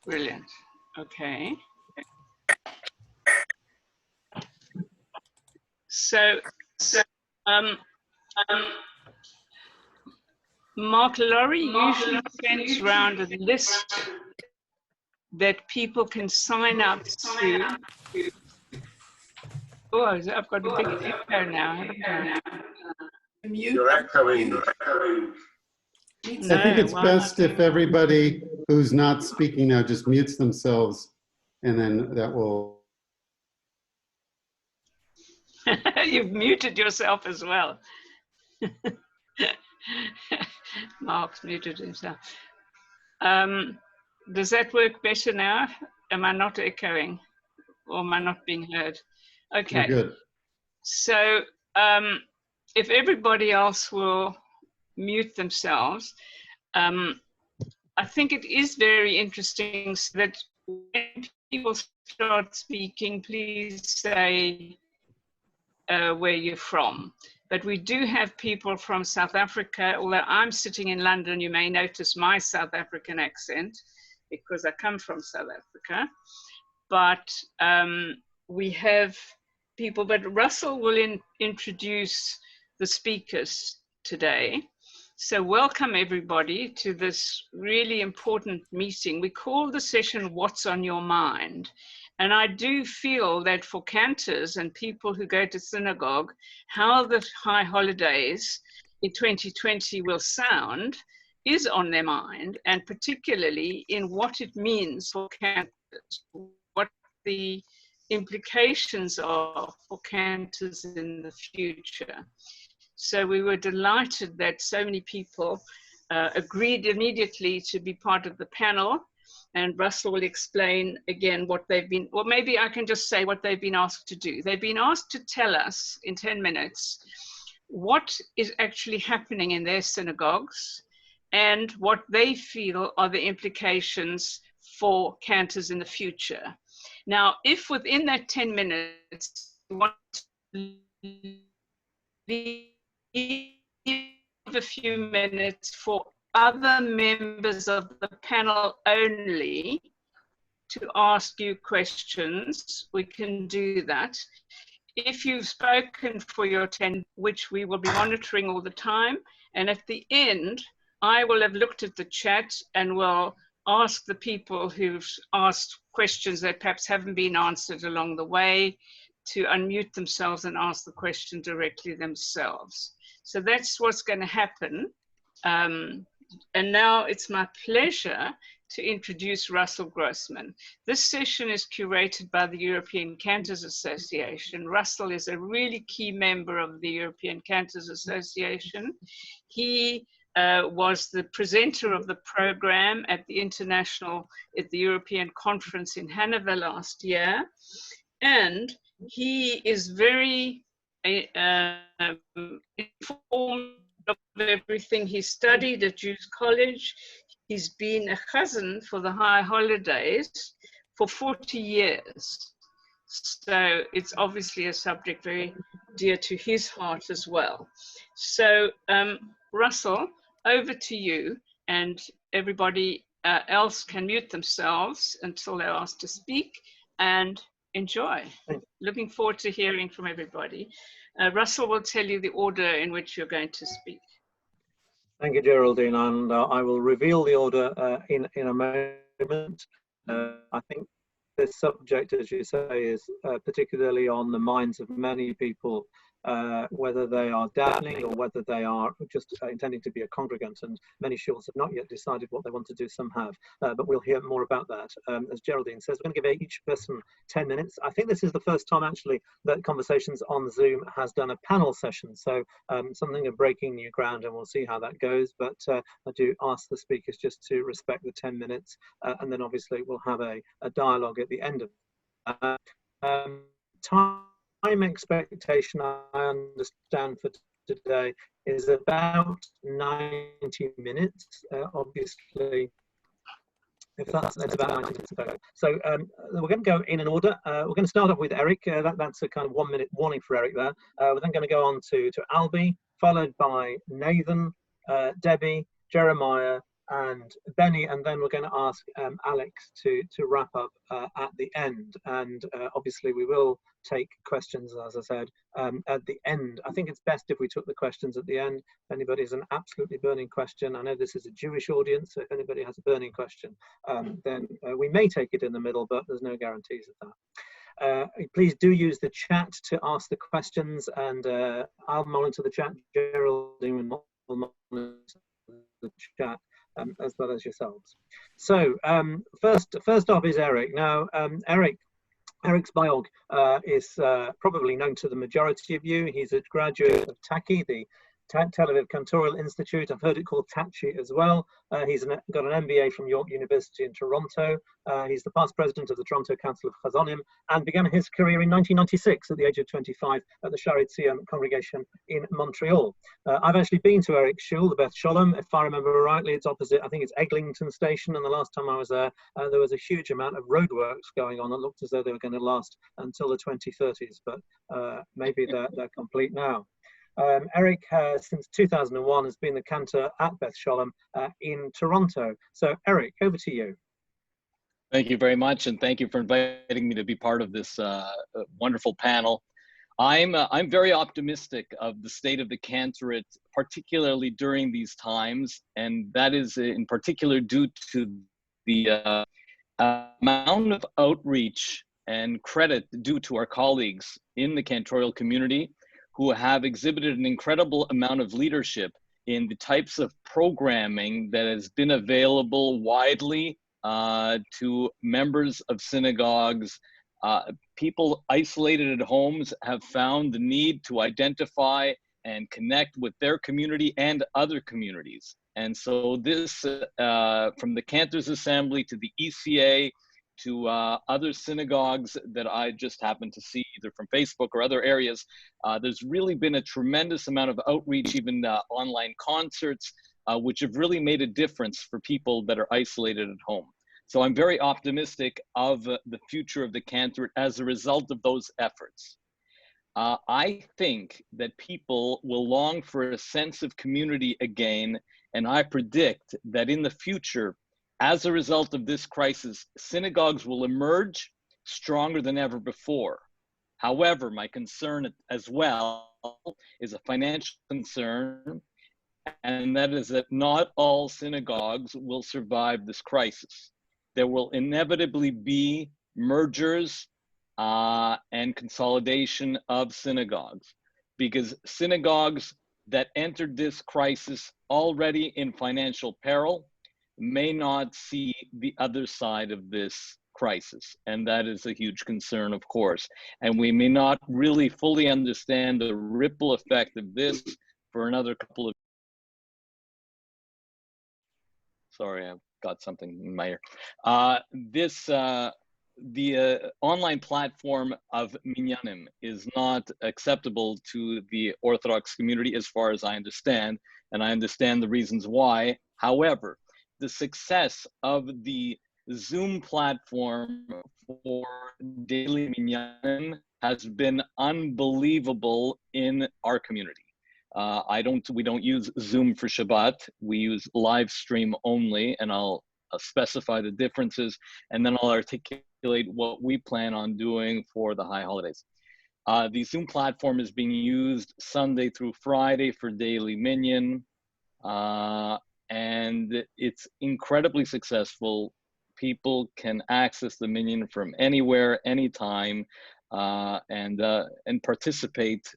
Brilliant. Okay. So Mark, Laurie usually sends around a list that people can sign up to. Oh, I've got a big echo now, haven't I? You're echoing. No, I think it's best if everybody who's not speaking now just mutes themselves, and then that will. You've muted yourself as well. Mark's muted himself. Does that work better now? Am I not echoing, or am I not being heard? Okay. You're good. So if everybody else will mute themselves, I think it is very interesting that when people start speaking, please say where you're from. But we do have people from South Africa. Although I'm sitting in London, you may notice my South African accent because I come from South Africa. But we have people, but Russell will introduce the speakers today. So welcome everybody to this really important meeting. We call the session What's on Your Mind? And I do feel that for Cantors and people who go to synagogue, how the High Holidays in 2020 will sound is on their mind, and particularly in what it means for Cantors, what the implications are for Cantors in the future. So we were delighted that so many people agreed immediately to be part of the panel, and Russell will explain again what they've been, or maybe I can just say what they've been asked to do. They've been asked to tell us in 10 minutes what is actually happening in their synagogues and what they feel are the implications for Cantors in the future. Now, if within that 10 minutes you want to leave a few minutes for other members of the panel only to ask you questions, we can do that. If you've spoken for your 10, which we will be monitoring all the time, and at the end, I will have looked at the chat and will ask the people who've asked questions that perhaps haven't been answered along the way to unmute themselves and ask the question directly themselves. So that's what's going to happen. And now it's my pleasure to introduce Russell Grossman. This session is curated by the European Cantors Association. Russell is a really key member of the European Cantors Association. He was the presenter of the program at the European Conference in Hanover last year. And he is very informed of everything. He studied at Jews College. He's been a cousin for the High Holidays for 40 years. So it's obviously a subject very dear to his heart as well. So Russell, over to you, and everybody else can mute themselves until they're asked to speak, and enjoy. Looking forward to hearing from everybody. Russell will tell you the order in which you're going to speak. Thank you, Geraldine, and I will reveal the order in a moment. I think this subject, as you say, is particularly on the minds of many people, whether they are dabbling or whether they are just intending to be a congregant, and many shuls have not yet decided what they want to do, some have, but we'll hear more about that. As Geraldine says, we're going to give each person 10 minutes. I think this is the first time actually that Conversations on Zoom has done a panel session, so something of breaking new ground, and we'll see how that goes, but I do ask the speakers just to respect the 10 minutes, and then obviously we'll have a dialogue at the end of time expectation, I understand, for today is about 90 minutes. Obviously, if that's about 90 minutes ago. So we're going to go in an order. We're going to start off with Eric. That's a kind of 1 minute warning for Eric there. We're then going to go on to Albie, followed by Nathan, Debbie, Jeremiah, and Benny, and then we're going to ask Alex to wrap up at the end. And obviously we will take questions, as I said, at the end. I think it's best if we took the questions at the end. If anybody has an absolutely burning question, I know this is a Jewish audience, so if anybody has a burning question, then we may take it in the middle, but there's no guarantees of that. Please do use the chat to ask the questions, and I'll monitor the chat. Geraldine will monitor the chat as well as yourselves. So first up is Eric. Now, Eric's biog is probably known to the majority of you. He's a graduate of TACI, the Tel Aviv Cantorial Institute. I've heard it called TACI as well. He's got an MBA from York University in Toronto. He's the past president of the Toronto Council of Chazonim and began his career in 1996 at the age of 25 at the Shaarei Tzion congregation in Montreal. I've actually been to Eric's shul, the Beth Sholom. If I remember rightly, it's opposite, I think it's Eglinton Station, and the last time I was there, there was a huge amount of roadworks going on. It looked as though they were going to last until the 2030s, but maybe they're complete now. Eric, since 2001, has been the cantor at Beth Sholom in Toronto. So, Eric, over to you. Thank you very much, and thank you for inviting me to be part of this wonderful panel. I'm very optimistic of the state of the cantorate, particularly during these times, and that is in particular due to the amount of outreach and credit due to our colleagues in the cantorial community, who have exhibited an incredible amount of leadership in the types of programming that has been available widely to members of synagogues. People isolated at homes have found the need to identify and connect with their community and other communities. And so this, from the Cantors Assembly to the ECA, to other synagogues that I just happened to see either from Facebook or other areas, there's really been a tremendous amount of outreach, even online concerts, which have really made a difference for people that are isolated at home. So I'm very optimistic of the future of the cantorate as a result of those efforts. I think that people will long for a sense of community again, and I predict that in the future, as a result of this crisis, synagogues will emerge stronger than ever before. However, my concern as well is a financial concern, and that is that not all synagogues will survive this crisis. There will inevitably be mergers and consolidation of synagogues, because synagogues that entered this crisis already in financial peril may not see the other side of this crisis. And that is a huge concern, of course. And we may not really fully understand the ripple effect of this for another couple of... Sorry, I've got something in my ear. The online platform of Minyanim is not acceptable to the Orthodox community as far as I understand, and I understand the reasons why. However, the success of the Zoom platform for daily Minyanim has been unbelievable in our community. We don't use Zoom for Shabbat. We use live stream only, and I'll specify the differences, and then I'll articulate what we plan on doing for the High Holidays. The Zoom platform is being used Sunday through Friday for daily Minyan, and it's incredibly successful. People can access the Minyan from anywhere, anytime, and participate,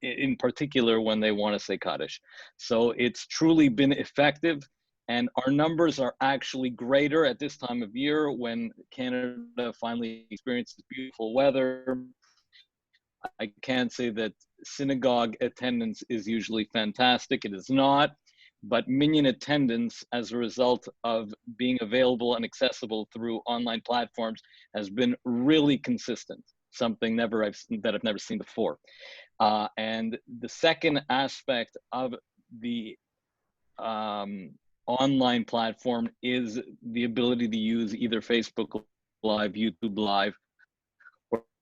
in particular when they want to say Kaddish. So it's truly been effective, and our numbers are actually greater at this time of year when Canada finally experiences beautiful weather. I can't say that synagogue attendance is usually fantastic. It is not, but Minyan attendance as a result of being available and accessible through online platforms has been really consistent, something that I've never seen before. And the second aspect of the online platform is the ability to use either Facebook Live, YouTube Live,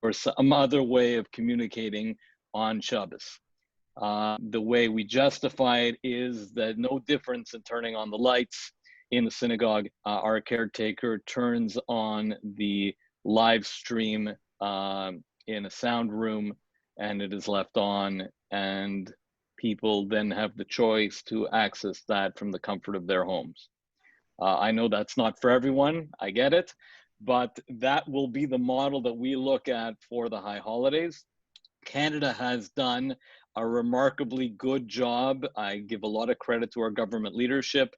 or some other way of communicating on Shabbos. The way we justify it is that no difference in turning on the lights in the synagogue, our caretaker turns on the live stream in a sound room, and it is left on, and people then have the choice to access that from the comfort of their homes. I know that's not for everyone, I get it, but that will be the model that we look at for the High Holidays. Canada has done a remarkably good job. I give a lot of credit to our government leadership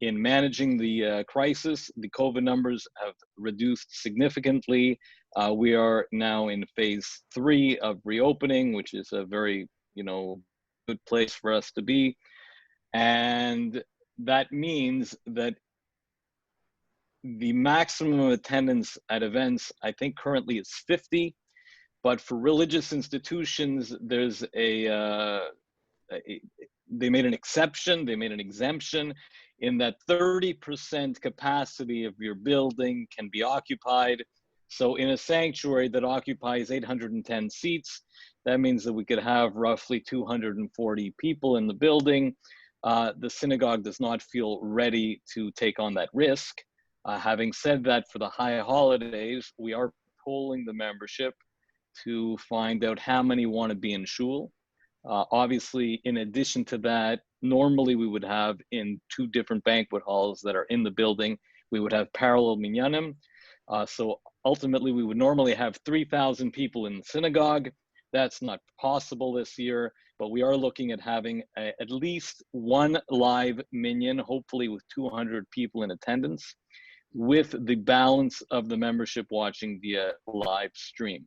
in managing the crisis. The COVID numbers have reduced significantly. We are now in phase 3 of reopening, which is a very, good place for us to be. And that means that the maximum attendance at events, I think currently is 50, but for religious institutions, there's they made an exception, they made an exemption in that 30% capacity of your building can be occupied. So in a sanctuary that occupies 810 seats, that means that we could have roughly 240 people in the building. The synagogue does not feel ready to take on that risk. Having said that, for the High Holidays, we are polling the membership to find out how many want to be in shul. Obviously, in addition to that, normally we would have in 2 different banquet halls that are in the building, we would have parallel minyanim. So ultimately, we would normally have 3,000 people in the synagogue. That's not possible this year, but we are looking at having at least 1 live minyan, hopefully with 200 people in attendance, with the balance of the membership watching via live stream.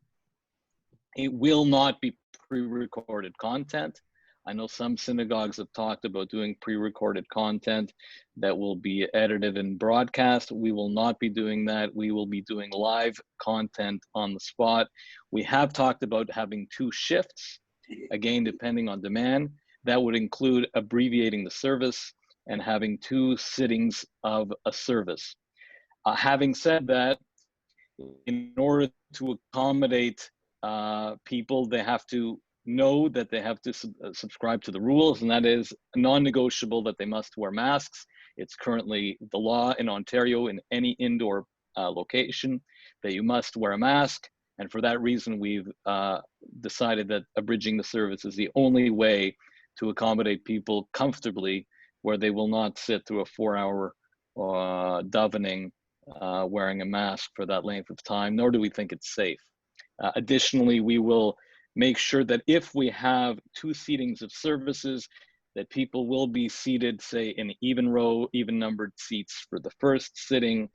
It will not be pre-recorded content. I know some synagogues have talked about doing pre-recorded content that will be edited and broadcast. We will not be doing that. We will be doing live content on the spot. We have talked about having 2 shifts, again, depending on demand. That would include abbreviating the service and having 2 sittings of a service. Having said that, in order to accommodate people, they have to know that they have to subscribe to the rules, and that is non-negotiable that they must wear masks. It's currently the law in Ontario in any indoor location that you must wear a mask, and for that reason we've decided that abridging the service is the only way to accommodate people comfortably, where they will not sit through a 4-hour davening wearing a mask for that length of time, nor do we think it's safe. Additionally, we will make sure that if we have 2 seatings of services, that people will be seated, say, in even row, even numbered seats for the first sitting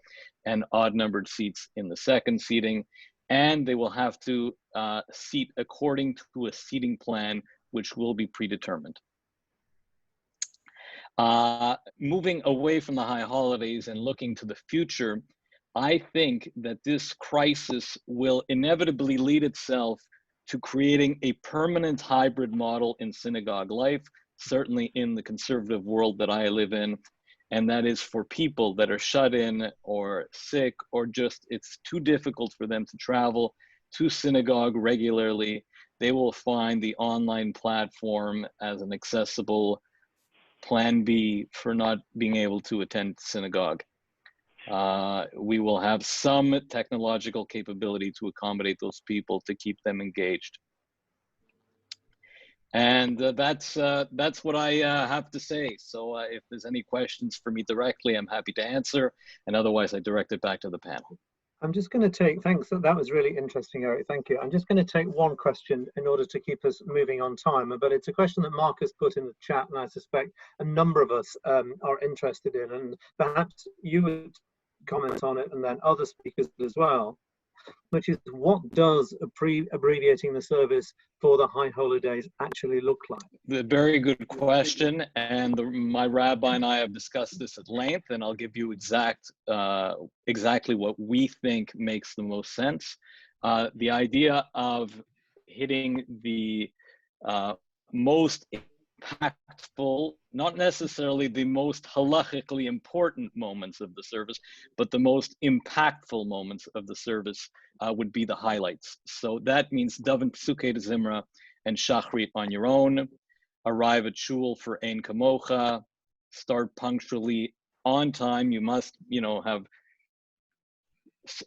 and odd numbered seats in the second seating. And they will have to seat according to a seating plan, which will be predetermined. Moving away from the High Holidays and looking to the future, I think that this crisis will inevitably lead itself to creating a permanent hybrid model in synagogue life, certainly in the conservative world that I live in. And that is for people that are shut in or sick, or just it's too difficult for them to travel to synagogue regularly. They will find the online platform as an accessible plan B for not being able to attend synagogue. We will have some technological capability to accommodate those people to keep them engaged. And that's what I have to say. So if there's any questions for me directly, I'm happy to answer. And otherwise, I direct it back to the panel. I'm just going to take, thanks, that was really interesting, Eric, thank you. I'm just going to take one question in order to keep us moving on time, but it's a question that Marcus put in the chat, and I suspect a number of us are interested in, and perhaps you would comment on it and then other speakers as well, which is, what does abbreviating the service for the High Holidays actually look like? A very good question, and my rabbi and I have discussed this at length, and I'll give you exactly what we think makes the most sense. The idea of hitting the most impactful, not necessarily the most halachically important moments of the service, but the most impactful moments of the service would be the highlights. So that means daven Psukei Zimra and Shachrit on your own, arrive at shul for Ein Kamocha, start punctually on time. You must, have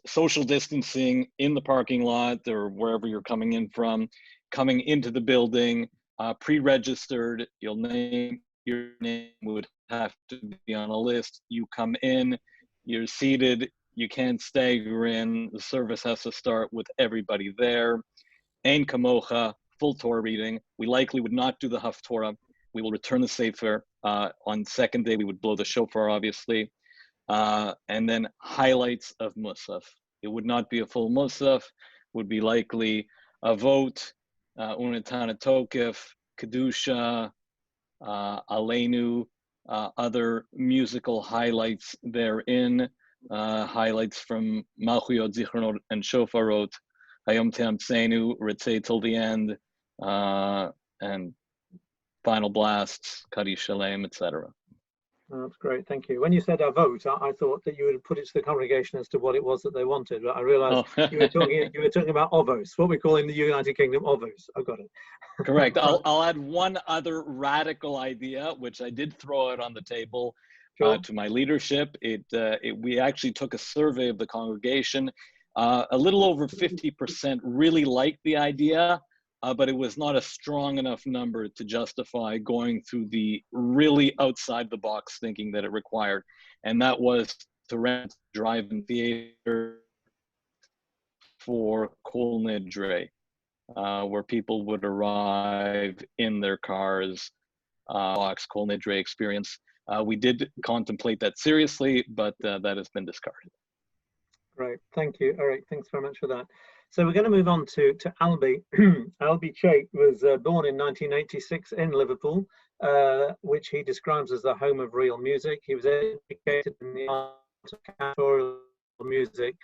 social distancing in the parking lot or wherever you're coming in from, coming into the building, pre-registered. Your name would have to be on a list. You come in, you're seated, you can't stagger in. The service has to start with everybody there. Ein kamocha, full Torah reading. We likely would not do the Haftorah. We will return the Sefer. On second day, we would blow the shofar, obviously. And then highlights of Musaf. It would not be a full Musaf, would be likely a vote, Unetana Tokef, Kedusha, Aleinu, other musical highlights therein, highlights from Malchuyot, Zichronot, and Shofarot, Hayom Te'amtzenu, Ritzei till the end, and final blasts, Kaddish Shalem, etc. Oh, that's great, thank you. When you said a vote, I thought that you would put it to the congregation as to what it was that they wanted, but I realised you were talking about ovos, what we call in the United Kingdom ovos. I got it. Correct. I'll add one other radical idea, which I did throw out on the table to my leadership. We actually took a survey of the congregation. A little over 50% really liked the idea, but it was not a strong enough number to justify going through the really outside the box thinking that it required. And that was to rent drive-in theater for Kol Nidre, where people would arrive in their cars, Kol Nidre experience. We did contemplate that seriously, but that has been discarded. Great, thank you, Eric. Thanks very much for that. So we're going to move on to Albie. Albie Chait was born in 1986 in Liverpool, which he describes as the home of real music. He was educated in the art of cantorial music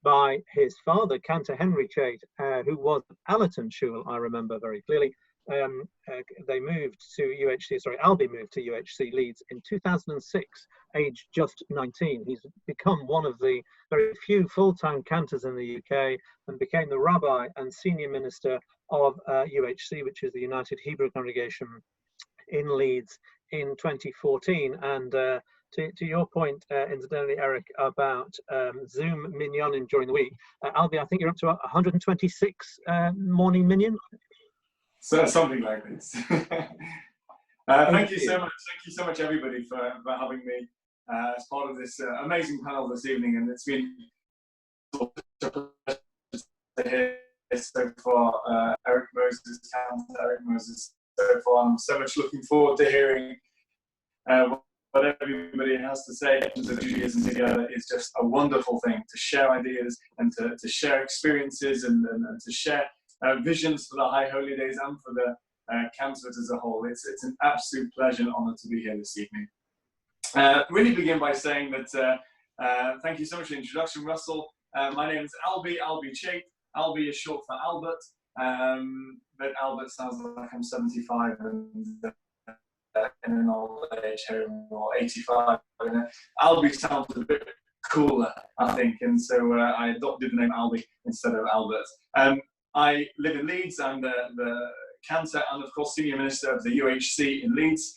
by his father, Cantor Henry Chait, who was at Allerton Shul, I remember very clearly. They moved to UHC, Albie moved to UHC Leeds in 2006, aged just 19. He's become one of the very few full-time cantors in the UK and became the rabbi and senior minister of UHC, which is the United Hebrew Congregation in Leeds, in 2014. And to your point, incidentally, Eric, about Zoom minyanim during the week, Albie, I think you're up to 126 morning minyan? So something like this. Thank you so much. Thank you so much, everybody, for having me as part of this amazing panel this evening. And it's been a pleasure to hear so far. Eric Moses so far. I'm so much looking forward to hearing what everybody has to say. Judaism together is just a wonderful thing, to share ideas and to share experiences and to share visions for the High Holydays and for the Cantors as a whole. It's an absolute pleasure and honor to be here this evening. Really begin by saying that thank you so much for the introduction, Russell. My name is Albie Chait. Albie is short for Albert, but Albert sounds like I'm 75 and in an old age home, or 85. Albie sounds a bit cooler, I think, and so I adopted the name Albie instead of Albert. I live in Leeds. I'm the cantor and, of course, senior minister of the UHC in Leeds.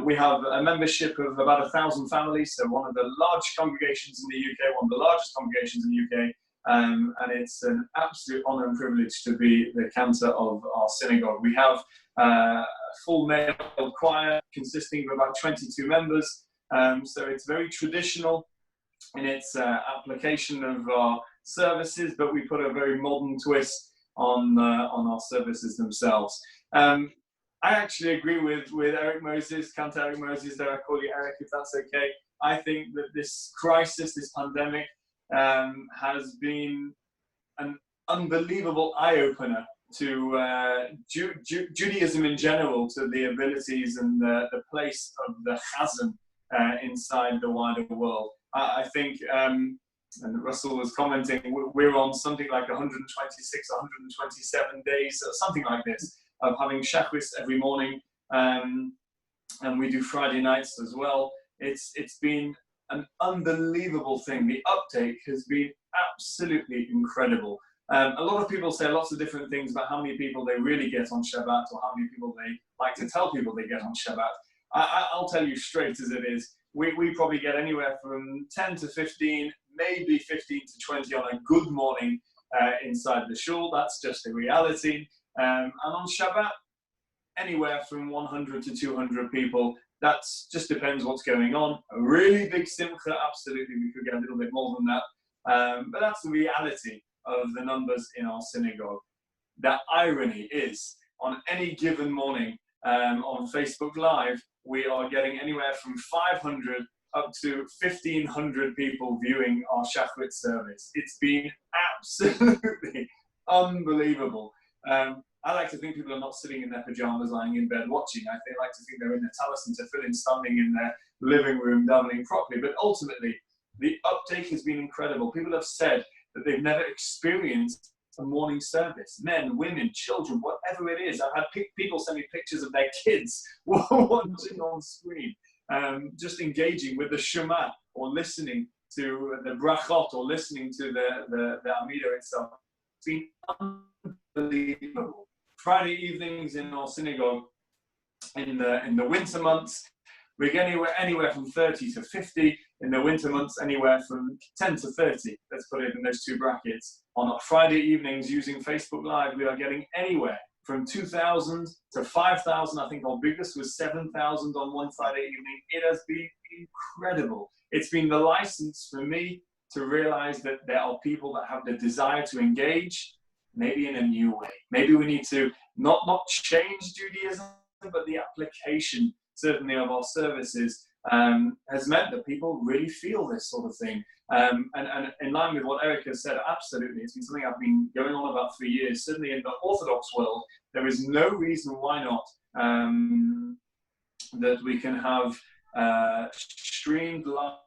We have a membership of about 1,000 families, so one of the large congregations in the UK, one of the largest congregations in the UK, and it's an absolute honour and privilege to be the cantor of our synagogue. We have a full male choir consisting of about 22 members, so it's very traditional in its application of our services, but we put a very modern twist on our services themselves. I actually agree with Eric Moses, Cantor Eric Moses, that I call you Eric, if that's okay. I think that this crisis, this pandemic, has been an unbelievable eye-opener to Judaism in general, to the abilities and the place of the chazan inside the wider world. I think, and Russell was commenting, we're on something like 126, 127 days, or something like this, of having Shacharis every morning, and we do Friday nights as well. It's been an unbelievable thing. The uptake has been absolutely incredible. A lot of people say lots of different things about how many people they really get on Shabbat, or how many people they like to tell people they get on Shabbat. I'll tell you straight as it is, we probably get anywhere from 10 to 15, maybe 15 to 20 on a good morning inside the shul. That's just the reality. And on Shabbat, anywhere from 100 to 200 people. That's just depends what's going on. A really big simcha, absolutely, we could get a little bit more than that. But that's the reality of the numbers in our synagogue. The irony is, on any given morning on Facebook Live, we are getting anywhere from 500 up to 1,500 people viewing our Shachrit service. It's been absolutely unbelievable. I like to think people are not sitting in their pajamas, lying in bed watching. I like to think they're in their talis and tefillin, standing in their living room, davening properly. But ultimately, the uptake has been incredible. People have said that they've never experienced a morning service. Men, women, children, whatever it is. I've had people send me pictures of their kids watching on screen, just engaging with the Shema or listening to the brachot or listening to the Amidah itself. It's been unbelievable. Friday evenings in our synagogue in the winter months, we get anywhere from 30 to 50. In the winter months, anywhere from 10 to 30. Let's put it in those two brackets. On our Friday evenings using Facebook Live, we are getting anywhere from 2,000 to 5,000. I think our biggest was 7,000 on one Friday evening. It has been incredible. It's been the license for me to realize that there are people that have the desire to engage, maybe in a new way. Maybe we need to not change Judaism, but the application, certainly, of our services has meant that people really feel this sort of thing. And in line with what Eric has said, absolutely, it's been something I've been going on about for years. Certainly in the Orthodox world, there is no reason why not that we can have streamed live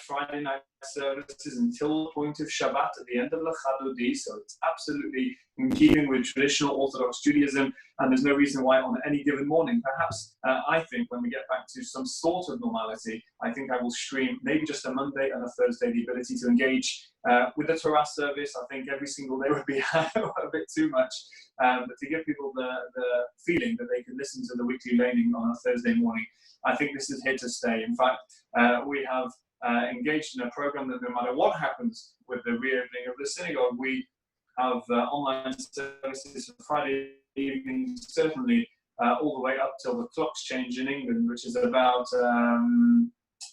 Friday night services until the point of Shabbat at the end of the Chaludi. So it's absolutely in keeping with traditional Orthodox Judaism, and there's no reason why on any given morning. Perhaps I think when we get back to some sort of normality, I think I will stream maybe just a Monday and a Thursday the ability to engage with the Torah service. I think every single day would be a bit too much, but to give people the feeling that they can listen to the weekly laning on a Thursday morning, I think this is here to stay. In fact, we have engaged in a program that no matter what happens with the reopening of the synagogue, we have online services for Friday evenings, certainly all the way up till the clocks change in England, which is about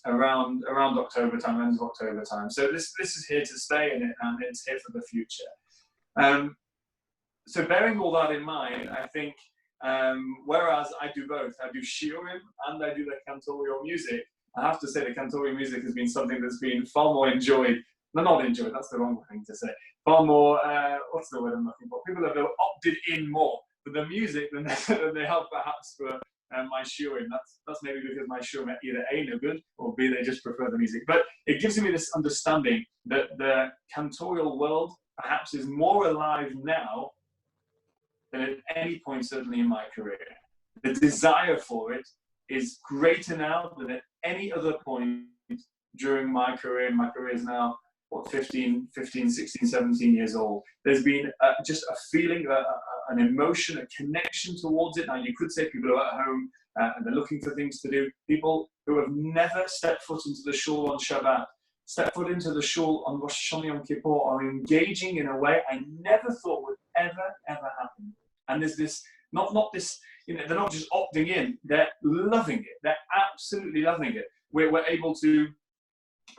around October time, end of October time. So this is here to stay, and it's here for the future. So bearing all that in mind, I think whereas I do both, I do shiurim and I do the cantorial music, I have to say the cantorial music has been something that's been far more enjoyed. No, not enjoyed, that's the wrong thing to say. Far more, what's the word I'm looking for? People have opted in more for the music than they have perhaps for my shiurim. That's maybe because my shiurim are either A, no good, or B, they just prefer the music. But it gives me this understanding that the cantorial world perhaps is more alive now than at any point, certainly in my career. The desire for it is greater now than at any other point during my career. My career is now, 15, 16, 17 years old. There's been just a feeling, an emotion, a connection towards it. Now, you could say people are at home and they're looking for things to do. People who have never stepped foot into the shul on Shabbat, step foot into the shul on Rosh Hashanah Yom Kippur, are engaging in a way I never thought would ever happen. And there's this, not this, they're not just opting in, they're loving it. They're absolutely loving it. We're able to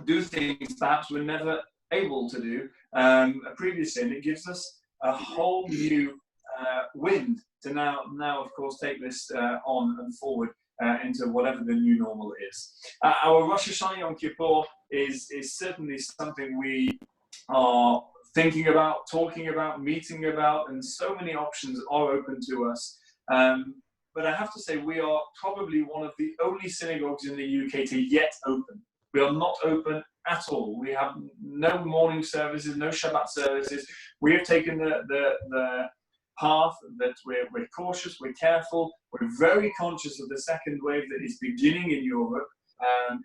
do things perhaps we're never able to do previously, and it gives us a whole new wind to now of course take this on and forward into whatever the new normal is. Our Rosh Hashanah Yom Kippur is certainly something we are thinking about, talking about, meeting about, and so many options are open to us. But I have to say, we are probably one of the only synagogues in the UK to yet open. We are not open at all. We have no morning services, no Shabbat services. We have taken the path that we're cautious, we're careful, we're very conscious of the second wave that is beginning in Europe,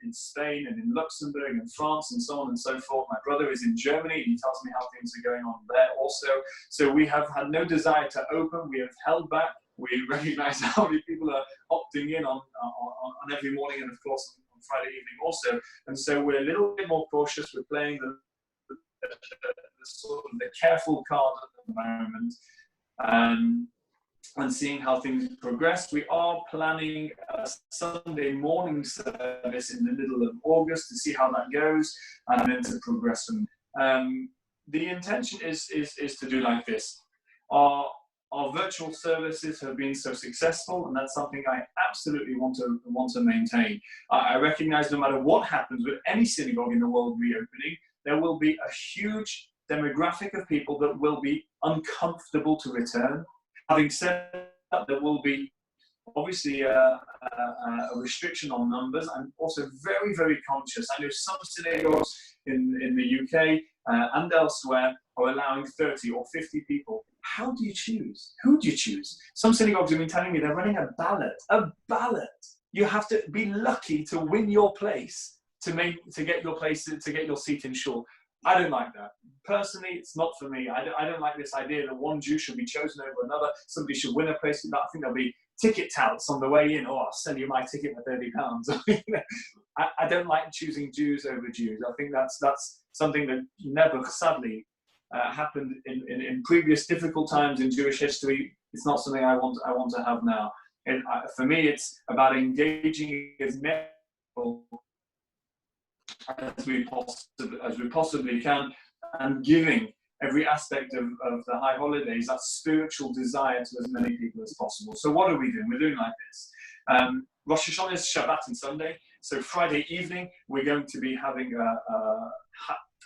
in Spain and in Luxembourg and France and so on and so forth. My brother is in Germany. He tells me how things are going on there also. So we have had no desire to open. We have held back. We recognize how many people are opting in on every morning, and of course on Friday evening also. And so we're a little bit more cautious. We're playing the sort of the careful card at the moment, and seeing how things progress. We are planning a Sunday morning service in the middle of August to see how that goes, and then to progress them. The intention is to do like this. Our virtual services have been so successful, and that's something I absolutely want to maintain. I recognize no matter what happens with any synagogue in the world reopening, there will be a huge demographic of people that will be uncomfortable to return. Having said that, there will be obviously a restriction on numbers. I'm also very, very conscious. I know some synagogues in the UK and elsewhere are allowing 30 or 50 people. How do you choose? Who do you choose? Some synagogues have been telling me they're running a ballot. A ballot. You have to be lucky to win your place to get your place, to get your seat in shul. I don't like that. Personally, it's not for me. I don't like this idea that one Jew should be chosen over another. Somebody should win a place. I think there'll be ticket touts on the way in. Oh, I'll sell you my ticket for £30. I don't like choosing Jews over Jews. I think that's something that never, sadly, happened in previous difficult times in Jewish history. It's not something I want to have now. And for me, it's about engaging as many people as we possibly can, and giving every aspect of the High Holidays that spiritual desire to as many people as possible. So what are we doing? We're doing like this. Rosh Hashanah is Shabbat and Sunday. So Friday evening, we're going to be having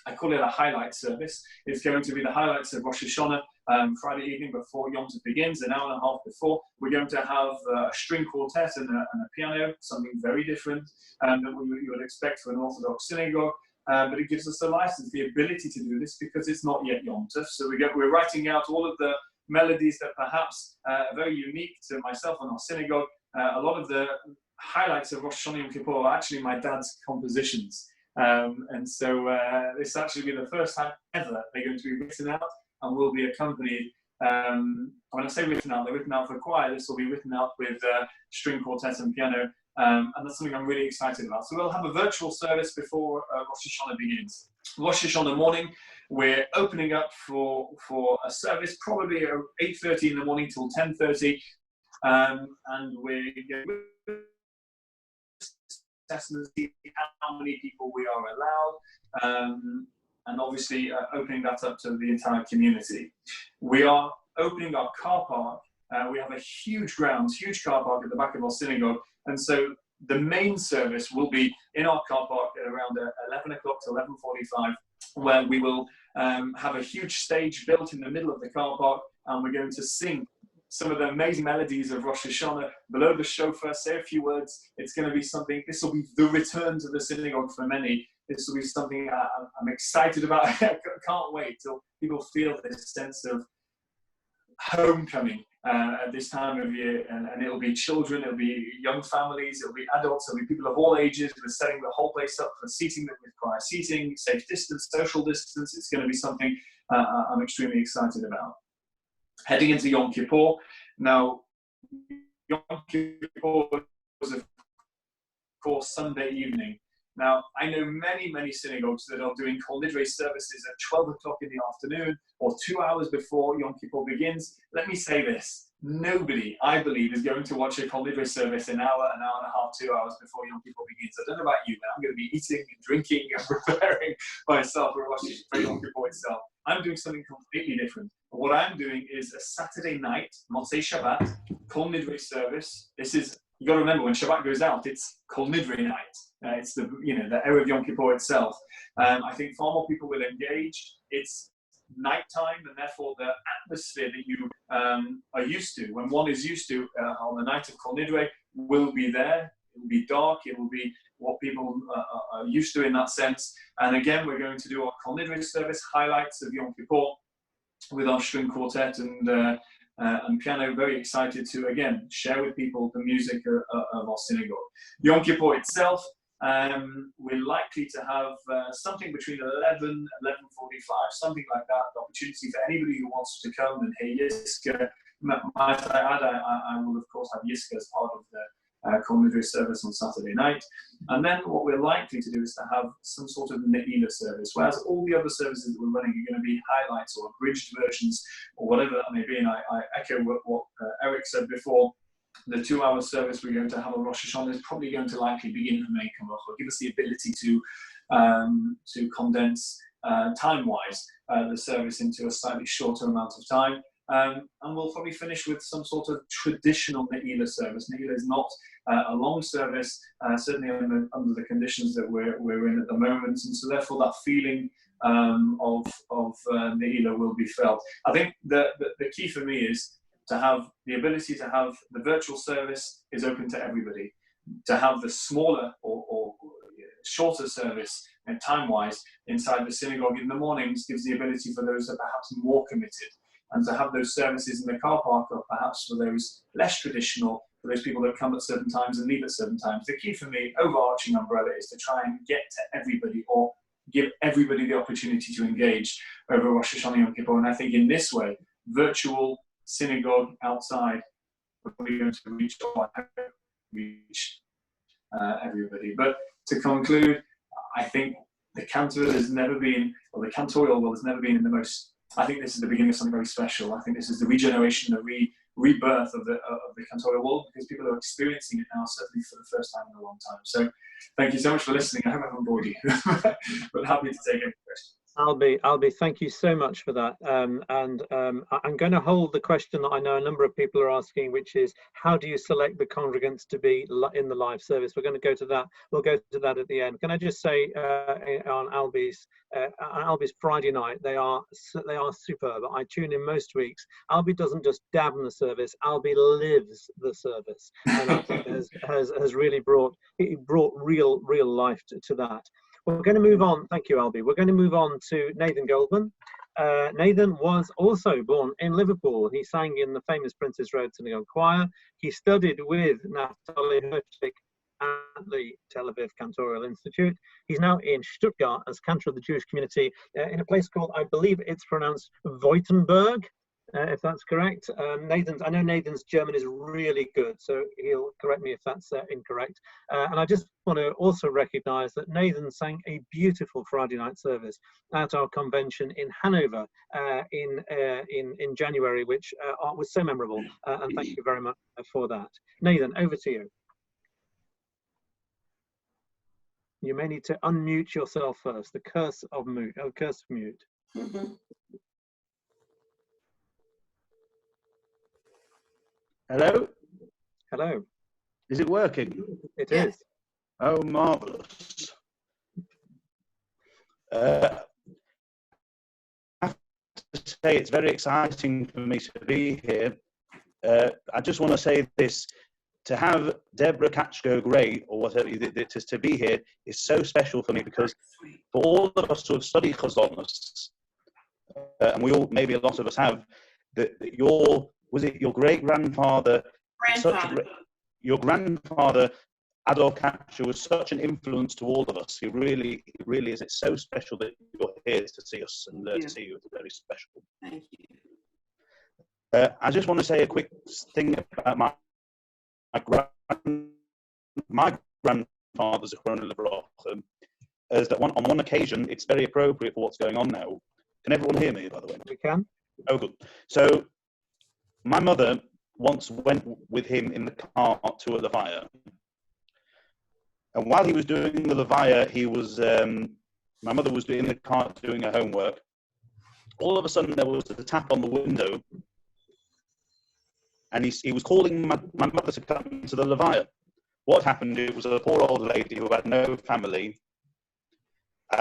I call it a highlight service. It's going to be the highlights of Rosh Hashanah Friday evening before Yom Tov begins, an hour and a half before. We're going to have a string quartet and a piano, something very different that you would expect for an Orthodox synagogue. But it gives us the license, the ability to do this, because it's not yet Yom Tov. So we're writing out all of the melodies that perhaps are very unique to myself and our synagogue. A lot of the highlights of Rosh Hashanah Yom Kippur are actually my dad's compositions. And so this actually will be the first time ever they're going to be written out and will be accompanied. When I say written out, they're written out for choir. This will be written out with string quartet and piano. And that's something I'm really excited about. So we'll have a virtual service before Rosh Hashanah begins. Rosh Hashanah morning, we're opening up for a service, probably at 8:30 in the morning till 10:30. And we're going to test and see how many people we are allowed. And obviously opening that up to the entire community. We are opening our car park. We have a huge grounds, huge car park at the back of our synagogue. And so the main service will be in our car park at around 11 o'clock to 11:45, where we will have a huge stage built in the middle of the car park, and we're going to sing some of the amazing melodies of Rosh Hashanah, below the shofar, say a few words. It's going to be something, this will be the return to the synagogue for many. This will be something I'm excited about. I can't wait till people feel this sense of homecoming at this time of year. And it'll be children, it'll be young families, it'll be adults, it'll be people of all ages. We're setting the whole place up for seating with choir seating, safe distance, social distance. It's going to be something I'm extremely excited about. Heading into Yom Kippur. Now, Yom Kippur was, of course, Sunday evening. Now, I know many synagogues that are doing Kol Nidre services at 12 o'clock in the afternoon or 2 hours before Yom Kippur begins. Let me say this. Nobody, I believe, is going to watch a Kol Nidre service an hour and a half, 2 hours before Yom Kippur begins. I don't know about you, but I'm going to be eating and drinking and preparing myself for Yom Kippur itself. I'm doing something completely different. What I'm doing is a Saturday night, Motzei Shabbat, Kol Nidre service. This is, you got to remember, when Shabbat goes out, it's Kol Nidre night. It's the Erev Yom Kippur itself. I think far more people will engage. It's nighttime, and therefore the atmosphere that you are used to, when one is used to on the night of Kol Nidre, will be there. It will be dark. It will be what people are used to in that sense. And again, we're going to do our Kol Nidre service, highlights of Yom Kippur, with our string quartet and piano. Very excited to, again, share with people the music of our synagogue. Yom Kippur itself, we're likely to have something between 11 and 11:45, something like that. The opportunity for anybody who wants to come and hear Yiska. I will, of course, have Yiska as part of complimentary service on Saturday night. And then what we're likely to do is to have some sort of Ne'ilah service, whereas all the other services that we're running are going to be highlights or abridged versions or whatever that may be. And I echo what Eric said before. The 2-hour service we're going to have on Rosh Hashanah is probably going to likely begin from May Kamach, or give us the ability to condense time-wise the service into a slightly shorter amount of time. And we'll probably finish with some sort of traditional Ne'ilah service. Ne'ilah is not a long service, certainly under the conditions that we're in at the moment, and so therefore that feeling of Ne'ilah will be felt. I think the key for me is to have the ability to have the virtual service is open to everybody. To have the smaller or shorter service and time-wise inside the synagogue in the mornings gives the ability for those that are perhaps more committed. And to have those services in the car park, or perhaps for those less traditional, for those people that come at certain times and leave at certain times. The key for me, overarching umbrella, is to try and get to everybody, or give everybody the opportunity to engage over Rosh Hashanah Yom Kippur. And I think in this way, virtual synagogue outside, we're probably going to reach everybody. But to conclude, I think the Cantor has never been, or the cantorial world has never been in the most. I think this is the beginning of something very special. I think this is the regeneration, the rebirth of the cantorial world, because people are experiencing it now, certainly for the first time in a long time. So thank you so much for listening. I hope I haven't bored you, but happy to take any questions. Albie, thank you so much for that. I'm going to hold the question that I know a number of people are asking, which is, how do you select the congregants to be in the live service? We're going to go to that. We'll go to that at the end. Can I just say on Albie's Friday night, they are superb. I tune in most weeks. Albie doesn't just dab in the service. Albie lives the service, and I think has really brought real life to that. We're going to move on. Thank you, Albie. We're going to move on to Nathan Goldman. Nathan was also born in Liverpool. He sang in the famous Prince's Road Synagogue Choir. He studied with Naftali Hershik at the Tel Aviv Cantorial Institute. He's now in Stuttgart as cantor of the Jewish community in a place called, I believe it's pronounced Wittenberg, if that's correct. I know Nathan's German is really good, so he'll correct me if that's incorrect. And I just want to also recognise that Nathan sang a beautiful Friday night service at our convention in Hanover in January, which was so memorable. And thank you very much for that. Nathan, over to you. You may need to unmute yourself first. The curse of mute. Mm-hmm. Hello? Hello. Is it working? It is. Oh, marvellous. I have to say it's very exciting for me to be here. I just want to say this, to have Deborah Katchko-Gray, or whatever it is, to be here is so special for me, because for all of us who have studied Chazonus, and we all, maybe a lot of us have, was it your great-grandfather? Your grandfather, Adol Katcher, was such an influence to all of us. He really is. It's so special that you're here to see us and to see you. It's very special. Thank you. I just want to say a quick thing about my grandfather's is that on one occasion, it's very appropriate for what's going on now. Can everyone hear me, by the way? We can. Oh, good. So, my mother once went with him in the car to a levaya. And while he was doing the levaya, my mother was in the car doing her homework. All of a sudden, there was a tap on the window. And he was calling my mother to come to the levaya. What happened, it was a poor old lady who had no family.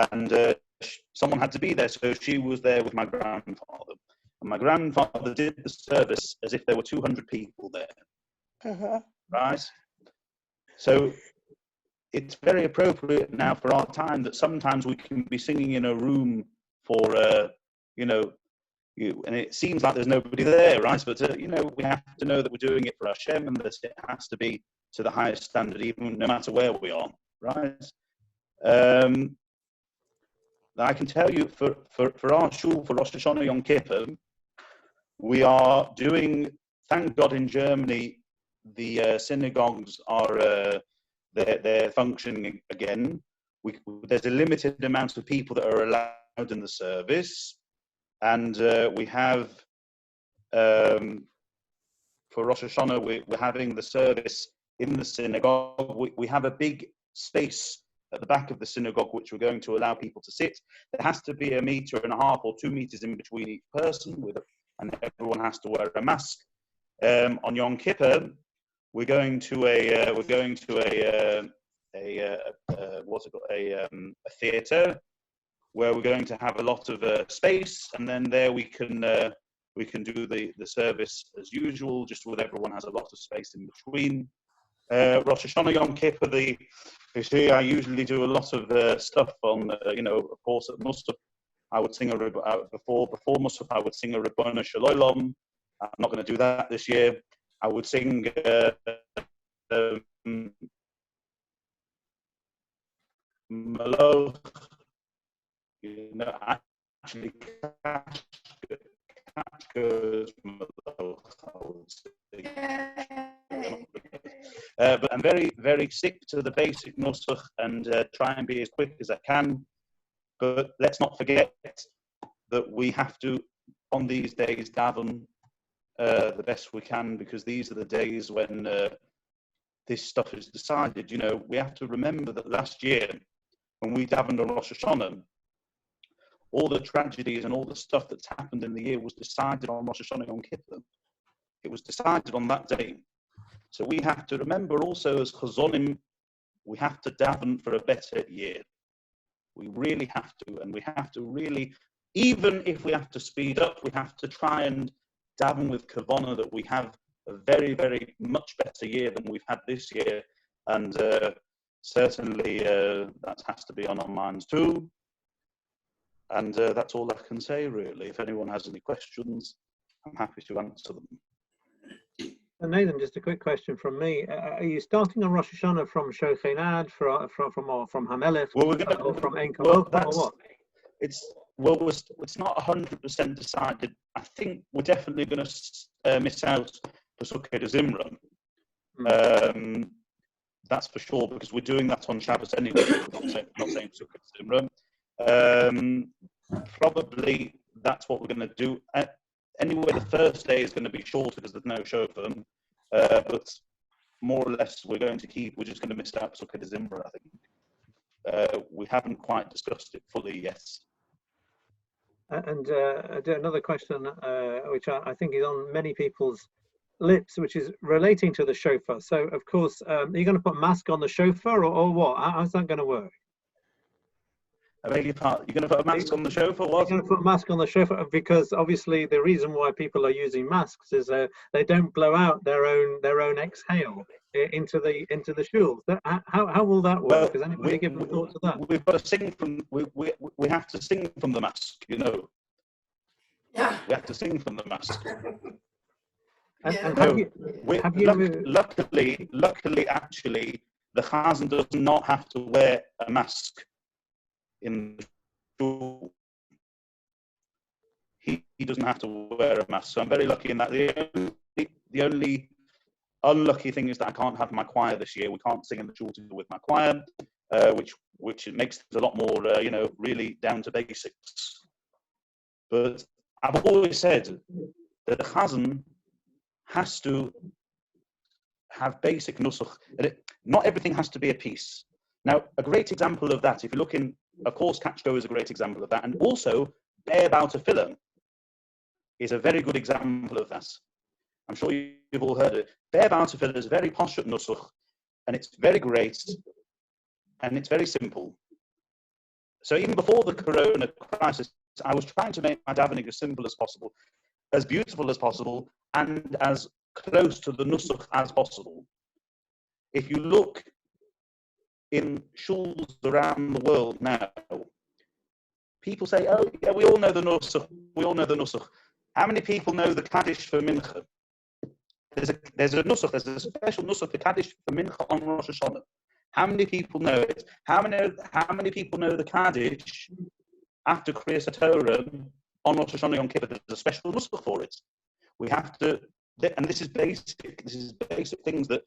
And someone had to be there, so she was there with my grandfather. And my grandfather did the service as if there were 200 people there. Right? So it's very appropriate now for our time that sometimes we can be singing in a room for, and it seems like there's nobody there, right? But, we have to know that we're doing it for Hashem, and that it has to be to the highest standard, even no matter where we are, right? I can tell you for our shul, for Rosh Hashanah Yom Kippur, we are doing, thank God in Germany, the synagogues are they're functioning again. There's a limited amount of people that are allowed in the service, and we have for Rosh Hashanah we're having the service in the synagogue. We have a big space at the back of the synagogue which we're going to allow people to sit. There has to be 1.5 meters or 2 meters in between each person, and everyone has to wear a mask. On Yom Kippur, we're going to a theatre where we're going to have a lot of space, and then there we can do the service as usual, just with everyone has a lot of space in between. Rosh Hashanah, Yom Kippur, you see, I usually do a lot of stuff on, of course, at Musaf, I would sing before Musaf, I would sing a Rabbana Shalom. I'm not going to do that this year. I would sing Malach, actually Katchko's Malach, I would sing. But I'm very, very sick to the basic nusach and try and be as quick as I can. But let's not forget that we have to, on these days, daven the best we can, because these are the days when this stuff is decided. We have to remember that last year, when we davened on Rosh Hashanah, all the tragedies and all the stuff that's happened in the year was decided on Rosh Hashanah Yom Kippur. It was decided on that day. So we have to remember also as Chazonim, we have to daven for a better year. We really have to, and we have to really, even if we have to speed up, we have to try and daven with Kavanah that we have a very, very much better year than we've had this year. And certainly that has to be on our minds too. And that's all I can say, really. If anyone has any questions, I'm happy to answer them. And Nathan, just a quick question from me. Are you starting on Rosh Hashanah from Shochenad, from Hamelech, or from Ein Kavod, or what? It's not 100% decided. I think we're definitely going to miss out for Sukkot Zimra. That's for sure, because we're doing that on Shabbos anyway. We're not saying Sukkot Zimra. Probably that's what we're going to do. Anyway, the first day is going to be shorter because there's no shofar, but more or less we're just going to miss out Sukkot Zimra, I think. We haven't quite discussed it fully yet. And another question, which I think is on many people's lips, which is relating to the shofar. So, of course, are you going to put a mask on the shofar, or what? How's that going to work? I beg your pardon. You're going to put a mask on the shofar? What? You're going to put a mask on the shofar because obviously the reason why people are using masks is they don't blow out their own exhale into the shul. How will that work? Has anybody given a thought to that? We've got to sing from. We have to sing from the mask. Yeah. We have to sing from the mask. Luckily, actually, the chazan does not have to wear a mask in the shul. He doesn't have to wear a mask, so I'm very lucky in that. The only unlucky thing is that I can't have my choir this year. We can't sing in the shul with my choir, which it makes it a lot more, really down to basics. But I've always said that the chazan has to have basic nusach. Not everything has to be a piece. Now, a great example of that, if you look in, of course, Katchko is a great example of that, and also Be'er Ba'al Tefillah is a very good example of that. I'm sure you've all heard it. Be'er Ba'al Tefillah is very poshut nusach, and it's very great, and it's very simple. So even before the Corona crisis, I was trying to make my davening as simple as possible, as beautiful as possible, and as close to the nusach as possible. If you look in shuls around the world now, people say, "Oh, yeah, we all know the nusach. We all know the nusach." How many people know the Kaddish for Mincha? There's a nusach. There's a special nusach for Kaddish for Mincha on Rosh Hashanah. How many people know it? How many people know the Kaddish after Kriyas Torah on Rosh Hashanah Yom Kippur? There's a special nusach for it. We have to and this is basic things that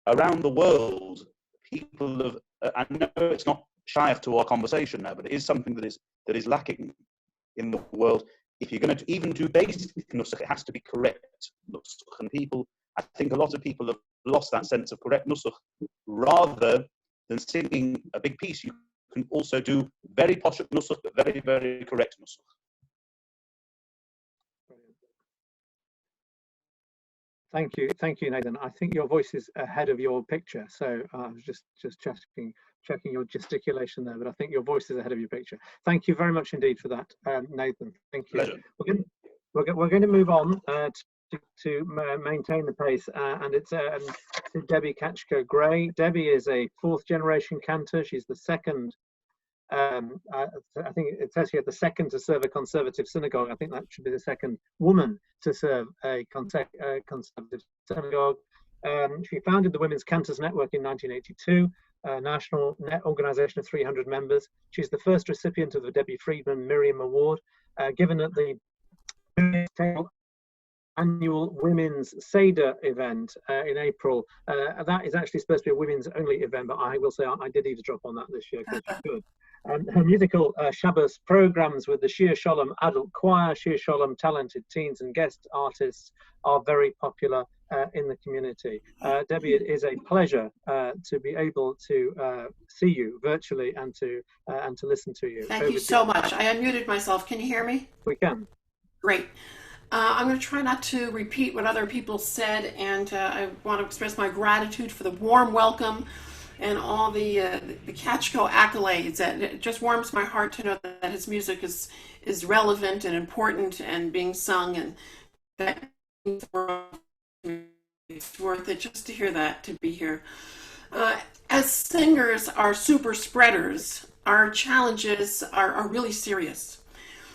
around the world people have. I know it's not shy to our conversation now, but it is something that is lacking in the world. If you're going to even do basic nusach, it has to be correct nusach, and I think a lot of people have lost that sense of correct nusach. Rather than singing a big piece, you can also do very posh nusach, but very, very correct nusach. Thank you, Nathan. I think your voice is ahead of your picture, so I was just checking your gesticulation there, but I think your voice is ahead of your picture. Thank you very much indeed for that, Nathan. Thank you. Pleasure. We're going to move on to maintain the pace, and it's Debbie Katchko-Gray. Debbie is a fourth-generation cantor. She's the second. I think it says here the second to serve a conservative synagogue. I think that should be the second woman to serve a conservative synagogue. She founded the Women's Cantors Network in 1982, a national net organization of 300 members. She's the first recipient of the Debbie Friedman Miriam Award, given at the annual Women's Seder event in April. That is actually supposed to be a women's only event, but I will say I did eavesdrop on that this year because she's good. Her musical Shabbos programs with the Shir Shalom Adult Choir, Shir Shalom Talented Teens and Guest Artists are very popular in the community. Debbie, it is a pleasure to be able to see you virtually and to listen to you. Thank you so much. I unmuted myself. Can you hear me? We can. Great. I'm going to try not to repeat what other people said, and I want to express my gratitude for the warm welcome and all the Katchko accolades. It just warms my heart to know that his music is relevant and important and being sung, and that it's worth it just to hear that, to be here. As singers are super spreaders, our challenges are really serious.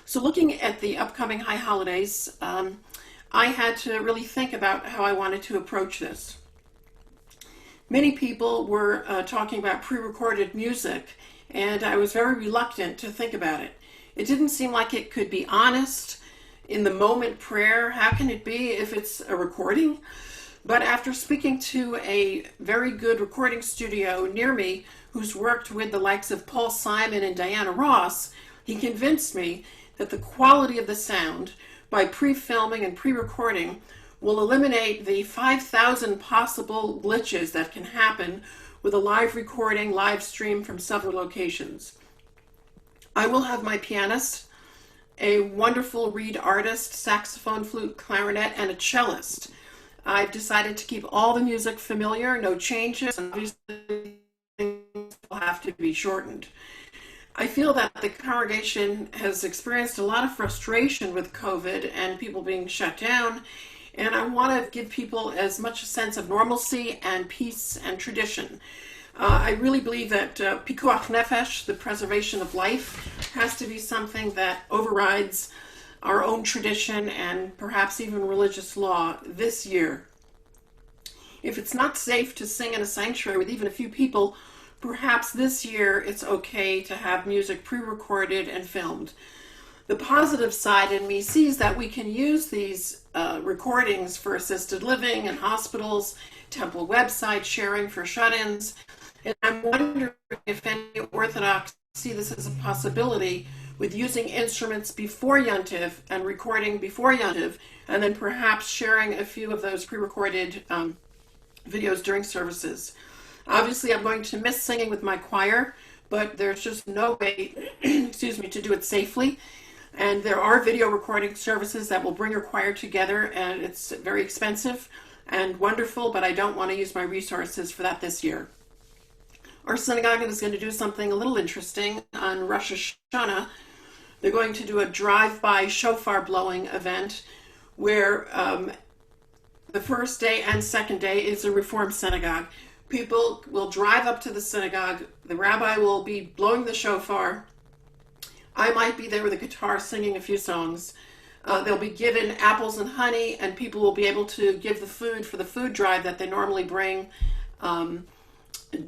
So looking at the upcoming High Holidays, I had to really think about how I wanted to approach this. Many people were talking about pre-recorded music, and I was very reluctant to think about it. It didn't seem like it could be honest, in the moment prayer. How can it be if it's a recording? But after speaking to a very good recording studio near me, who's worked with the likes of Paul Simon and Diana Ross, he convinced me that the quality of the sound by pre-filming and pre-recording will eliminate the 5,000 possible glitches that can happen with a live recording, live stream from several locations. I will have my pianist, a wonderful reed artist, saxophone, flute, clarinet, and a cellist. I've decided to keep all the music familiar, no changes, and obviously things will have to be shortened. I feel that the congregation has experienced a lot of frustration with COVID and people being shut down, and I want to give people as much a sense of normalcy and peace and tradition. I really believe that pikuach nefesh, the preservation of life, has to be something that overrides our own tradition and perhaps even religious law this year. If it's not safe to sing in a sanctuary with even a few people, perhaps this year it's okay to have music pre-recorded and filmed. The positive side in me sees that we can use these recordings for assisted living and hospitals, temple website sharing for shut-ins, and I'm wondering if any Orthodox see this as a possibility with using instruments before Yontiv and recording before Yontiv, and then perhaps sharing a few of those pre-recorded videos during services. Obviously, I'm going to miss singing with my choir, but there's just no way, excuse me, to do it safely. And there are video recording services that will bring your choir together, and it's very expensive and wonderful, but I don't want to use my resources for that this year. Our synagogue is going to do something a little interesting on Rosh Hashanah. They're going to do a drive-by shofar blowing event where the first day and second day is a Reform synagogue. People will drive up to the synagogue. The rabbi will be blowing the shofar. I might be there with a guitar singing a few songs. They'll be given apples and honey, and people will be able to give the food for the food drive that they normally bring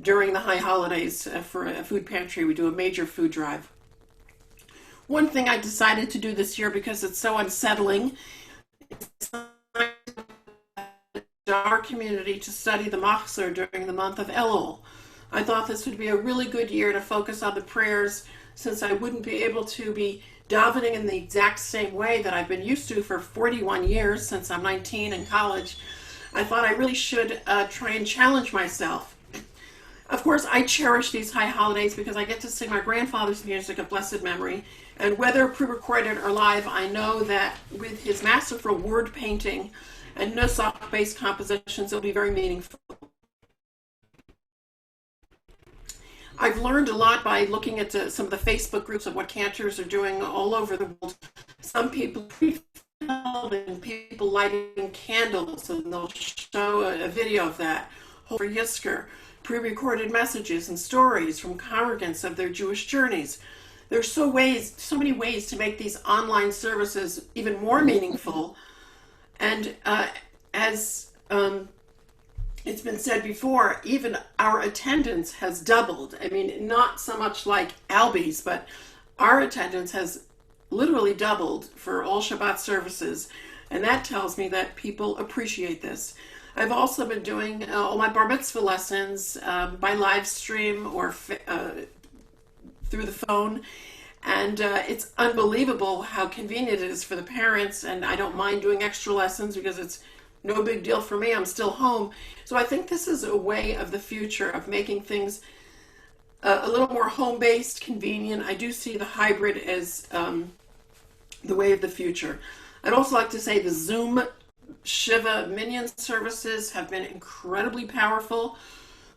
during the High Holidays for a food pantry. We do a major food drive. One thing I decided to do this year because it's so unsettling is our community to study the Machzor during the month of Elul. I thought this would be a really good year to focus on the prayers, since I wouldn't be able to be davening in the exact same way that I've been used to for 41 years since I'm 19 in college. I thought I really should try and challenge myself. Of course, I cherish these high holidays because I get to sing my grandfather's music of blessed memory, and whether pre-recorded or live, I know that with his masterful word painting and nusach-based compositions, it'll be very meaningful. I've learned a lot by looking at some of the Facebook groups of what Cantors are doing all over the world. Some people pre-filming, people lighting candles, and they'll show a video of that. For Yisker, pre-recorded messages and stories from congregants of their Jewish journeys. There's so many ways to make these online services even more meaningful. And as it's been said before, even our attendance has doubled. I mean, not so much like Albie's, but our attendance has literally doubled for all Shabbat services. And that tells me that people appreciate this. I've also been doing all my bar mitzvah lessons by live stream or through the phone. And it's unbelievable how convenient it is for the parents. And I don't mind doing extra lessons because it's no big deal for me. I'm still home. So I think this is a way of the future of making things a little more home-based, convenient. I do see the hybrid as the way of the future. I'd also like to say the Zoom Shiva Minyan services have been incredibly powerful.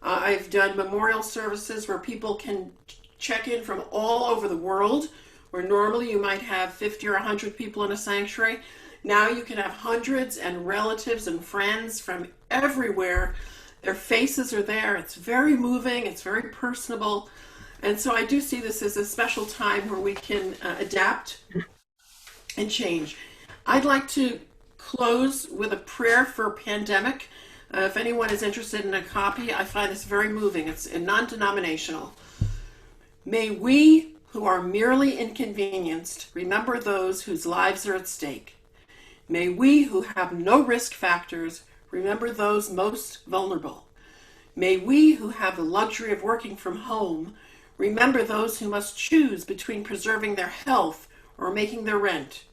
I've done memorial services where people can check in from all over the world, where normally you might have 50 or 100 people in a sanctuary. Now you can have hundreds and relatives and friends from everywhere. Their faces are there. It's very moving. It's very personable. And so I do see this as a special time where we can adapt and change. I'd like to close with a prayer for pandemic. If anyone is interested in a copy, I find this very moving. It's non-denominational. May we, who are merely inconvenienced, remember those whose lives are at stake. May we, who have no risk factors, remember those most vulnerable. May we, who have the luxury of working from home, remember those who must choose between preserving their health or making their rent.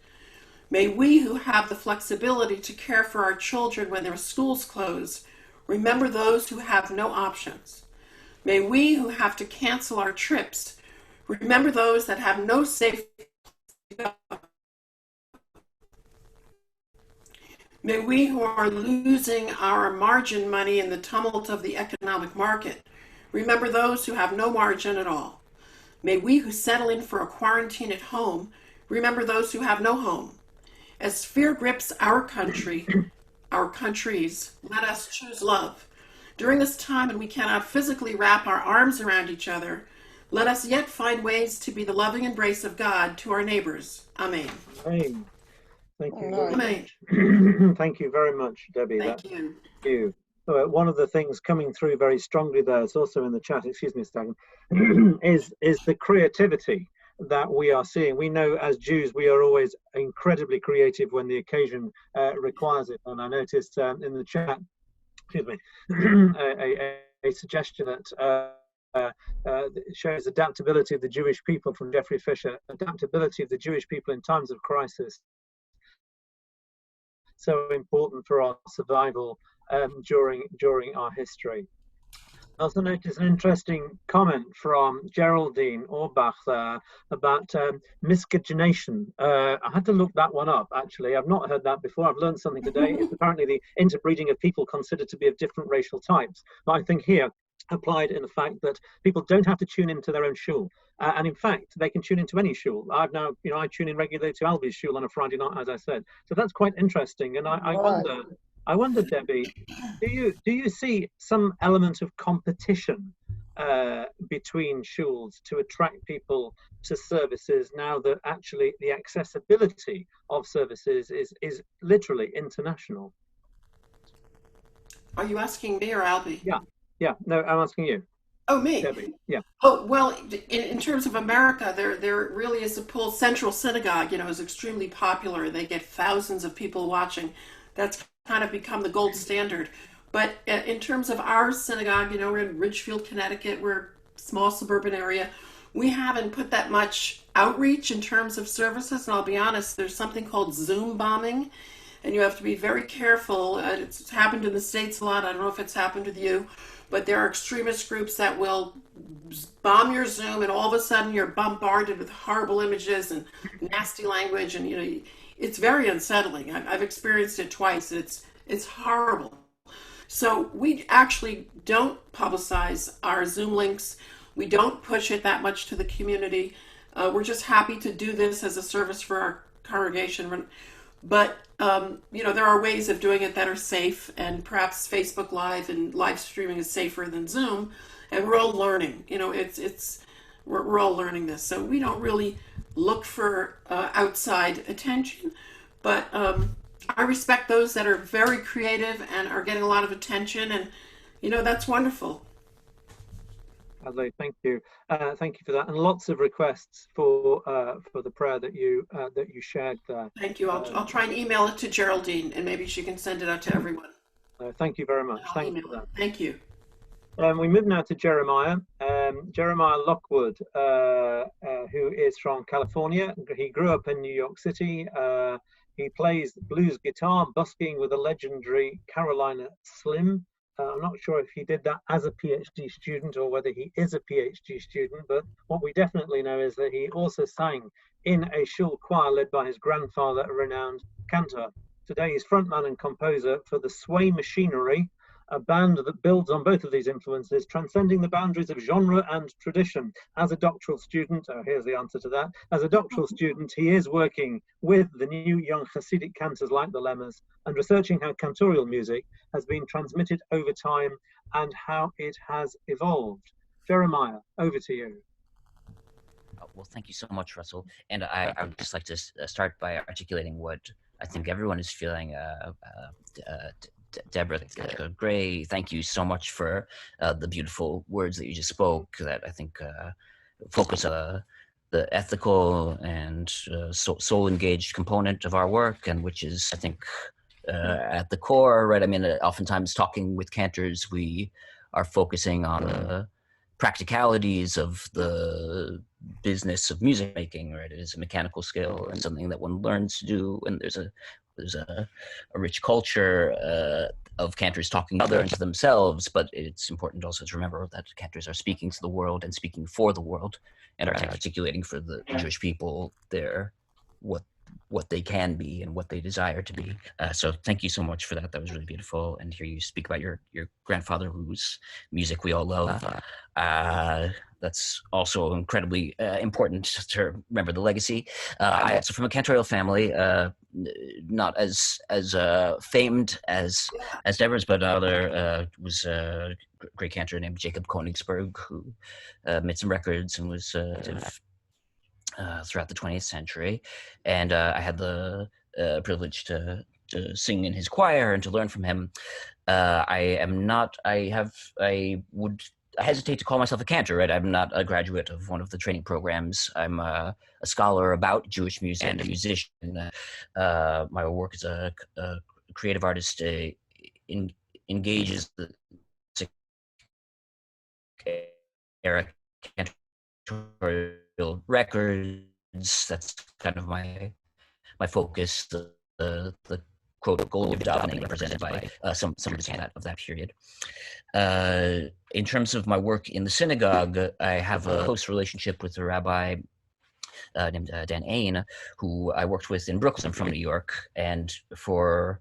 May we, who have the flexibility to care for our children when their schools close, remember those who have no options. May we, who have to cancel our trips, remember those that have no safe place to go. May we, who are losing our margin money in the tumult of the economic market, remember those who have no margin at all. May we, who settle in for a quarantine at home, remember those who have no home. As fear grips our country, our countries, let us choose love. During this time when we cannot physically wrap our arms around each other, let us yet find ways to be the loving embrace of God to our neighbors. Amen. Amen. Thank you very Amen. much. Thank you very much, Debbie. Thank you. You. One of the things coming through very strongly there, it's also in the chat, excuse me a second, is the creativity that we are seeing. We know as Jews we are always incredibly creative when the occasion requires it. And I noticed in the chat, excuse me, a suggestion that shows adaptability of the Jewish people from Jeffrey Fisher. Adaptability of the Jewish people in times of crisis. So important for our survival during our history. I also noticed an interesting comment from Geraldine Orbach there about miscegenation. I had to look that one up, actually. I've not heard that before. I've learned something today. It's apparently the interbreeding of people considered to be of different racial types. But I think here, applied in the fact that people don't have to tune into their own shul. And in fact, they can tune into any shul. I've now, I tune in regularly to Albie's shul on a Friday night, as I said. So that's quite interesting. And I wonder, Debbie, do you see some element of competition between shuls to attract people to services now that actually the accessibility of services is literally international? Are you asking me or Albie? Yeah, no, I'm asking you. Oh, me? Debbie, yeah. Oh, well, in terms of America, there really is a pull. Central Synagogue, is extremely popular. They get thousands of people watching. That's kind of become the gold standard. But in terms of our synagogue, we're in Ridgefield, Connecticut. We're a small suburban area. We haven't put that much outreach in terms of services. And I'll be honest, there's something called Zoom bombing, and you have to be very careful. It's happened in the States a lot. I don't know if it's happened with you, but there are extremist groups that will bomb your Zoom, and all of a sudden you're bombarded with horrible images and nasty language, and it's very unsettling. I've experienced it twice. It's horrible. So we actually don't publicize our Zoom links. We don't push it that much to the community. We're just happy to do this as a service for our congregation. But there are ways of doing it that are safe, and perhaps Facebook Live and live streaming is safer than Zoom. And we're all learning. We're all learning this. So we don't really look for outside attention, but I respect those that are very creative and are getting a lot of attention, and that's wonderful. Lovely, thank you. Thank you for that, and lots of requests for the prayer that you shared there. Thank you. I'll try and email it to Geraldine, and maybe she can send it out to everyone. Thank you very much. Thank you for that. Thank you. We move now to Jeremiah. Jeremiah Lockwood, who is from California. He grew up in New York City. He plays blues guitar, busking with the legendary Carolina Slim. I'm not sure if he did that as a PhD student or whether he is a PhD student, but what we definitely know is that he also sang in a shul choir led by his grandfather, a renowned cantor. Today he's frontman and composer for the Sway Machinery, a band that builds on both of these influences, transcending the boundaries of genre and tradition. As a doctoral student, here's the answer to that. As a doctoral student, he is working with the new young Hasidic cantors like the Lemmers and researching how cantorial music has been transmitted over time and how it has evolved. Jeremiah, over to you. Well, thank you so much, Russell. And I would just like to start by articulating what I think everyone is feeling. Deborah Katchko-Gray, thank you so much for the beautiful words that you just spoke that I think focus on the ethical and soul-engaged component of our work, and which is, I think, at the core, right? I mean, oftentimes talking with cantors, we are focusing on the practicalities of the business of music making, right? It is a mechanical skill and something that one learns to do, and there's a rich culture of cantors talking to others and to themselves, but it's important also to remember that cantors are speaking to the world and speaking for the world, and are articulating for the Jewish people what they can be and what they desire to be. So thank you so much for that. That was really beautiful. And hear you speak about your grandfather, whose music we all love. That's also incredibly important to remember the legacy. I also from a cantorial family, not as famed as Deborah's, but another was a great cantor named Jacob Konigsberg, who made some records and was throughout the 20th century. And I had the privilege to sing in his choir and to learn from him. I hesitate to call myself a cantor, right? I'm not a graduate of one of the training programs. I'm a scholar about Jewish music and a musician. My work as a creative artist engages the era cantorial records. That's kind of my focus. The quote goal of davening represented by some of that period. In terms of my work in the synagogue, I have a close relationship with a rabbi named Dan Ain, who I worked with in Brooklyn. I'm from New York, and for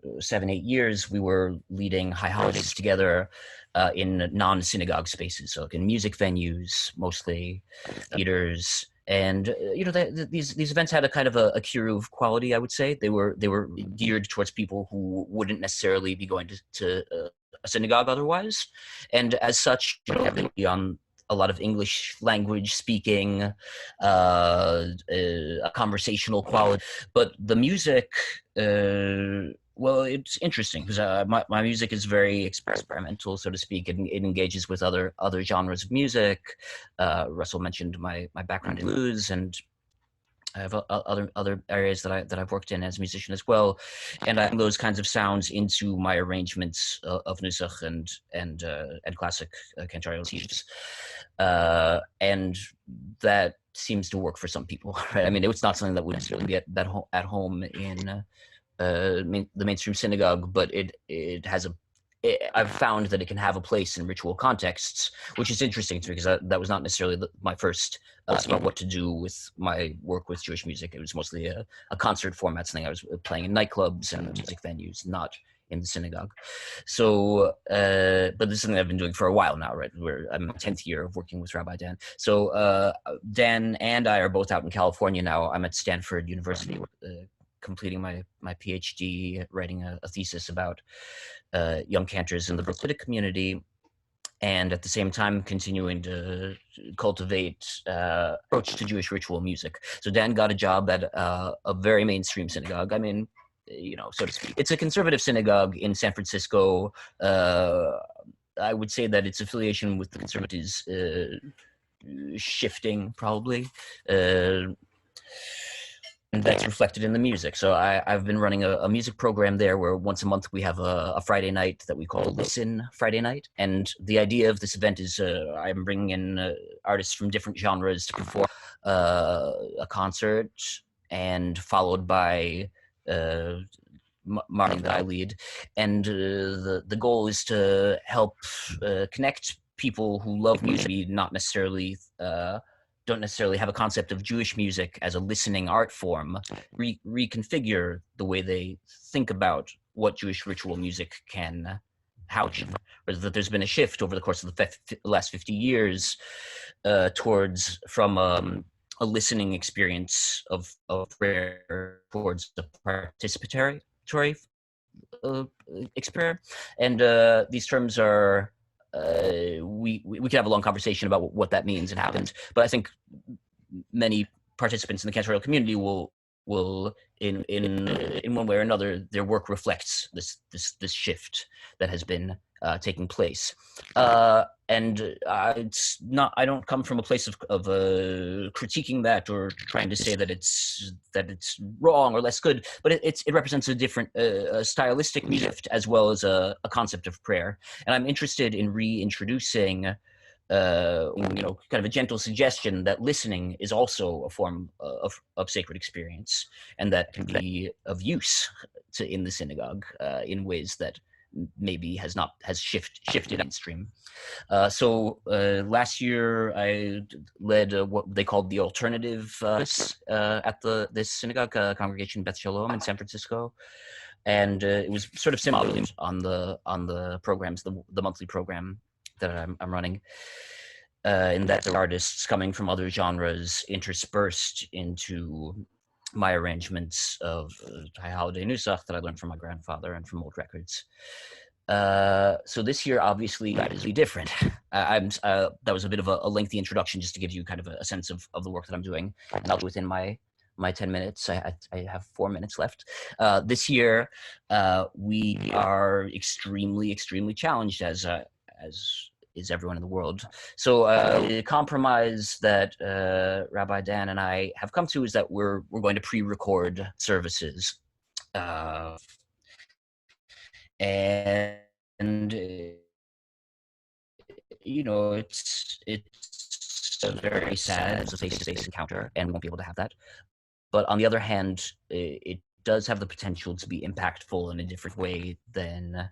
7-8 years we were leading High Holydays together in non-synagogue spaces, so like in music venues, mostly theaters. And these events had a kind of a kiruv quality, I would say. They were geared towards people who wouldn't necessarily be going to a synagogue otherwise, and as such, heavily on a lot of English language speaking, a conversational quality. But the music, well, it's interesting because my music is very experimental, so to speak. It engages with other genres of music. Russell mentioned my background in blues, and I have other areas that I've worked in as a musician as well, and I bring those kinds of sounds into my arrangements of nusach and classic cantorial teachers, and that seems to work for some people, right? I mean, it's not something that would necessarily be at home in the mainstream synagogue, but I've found that it can have a place in ritual contexts, which is interesting to me because that was not necessarily my first about what to do with my work with Jewish music. It was mostly a concert format, something I was playing in nightclubs and music venues, not in the synagogue. So, but this is something I've been doing for a while now, right? I'm in the 10th year of working with Rabbi Dan. So Dan and I are both out in California now. I'm at Stanford University, completing my PhD, writing a thesis about young cantors in the Brooklyn community, and at the same time continuing to cultivate approach to Jewish ritual music. So Dan got a job at a very mainstream synagogue. I mean, so to speak. It's a conservative synagogue in San Francisco. I would say that its affiliation with the conservatives shifting probably. And that's reflected in the music. So I've been running a music program there where once a month we have a Friday night that we call Listen Friday Night. And the idea of this event is I'm bringing in artists from different genres to perform a concert, and followed by marketing that I lead. And the goal is to help connect people who love music, don't necessarily have a concept of Jewish music as a listening art form, reconfigure the way they think about what Jewish ritual music can house. That there's been a shift over the course of the last 50 years from a listening experience of prayer towards a participatory experience. And these terms are, we could have a long conversation about what that means and happens, but I think many participants in the cantorial community will in one way or another, their work reflects this shift that has been taking place. And it's not, I don't come from a place of critiquing that or trying to say that it's wrong or less good, but it represents a different stylistic shift as well as a concept of prayer. And I'm interested in reintroducing kind of a gentle suggestion that listening is also a form of sacred experience, and that can be of use in the synagogue in ways that maybe has shifted mainstream. So last year I led what they called the alternative at this synagogue congregation Beth Shalom in San Francisco, and it was sort of similar on the programs, the monthly program that I'm running, in that there are artists coming from other genres interspersed into my arrangements of High Holiday Nusach that I learned from my grandfather and from old records. So this year, obviously, is different. That was a bit of a lengthy introduction just to give you kind of a sense of the work that I'm doing. And I'll do within my 10 minutes. I have 4 minutes left. This year, we are extremely, extremely challenged as is everyone in the world. So the compromise that Rabbi Dan and I have come to is that we're going to pre-record services. And it's very sad as a face-to-face encounter, and we won't be able to have that. But on the other hand, it does have the potential to be impactful in a different way than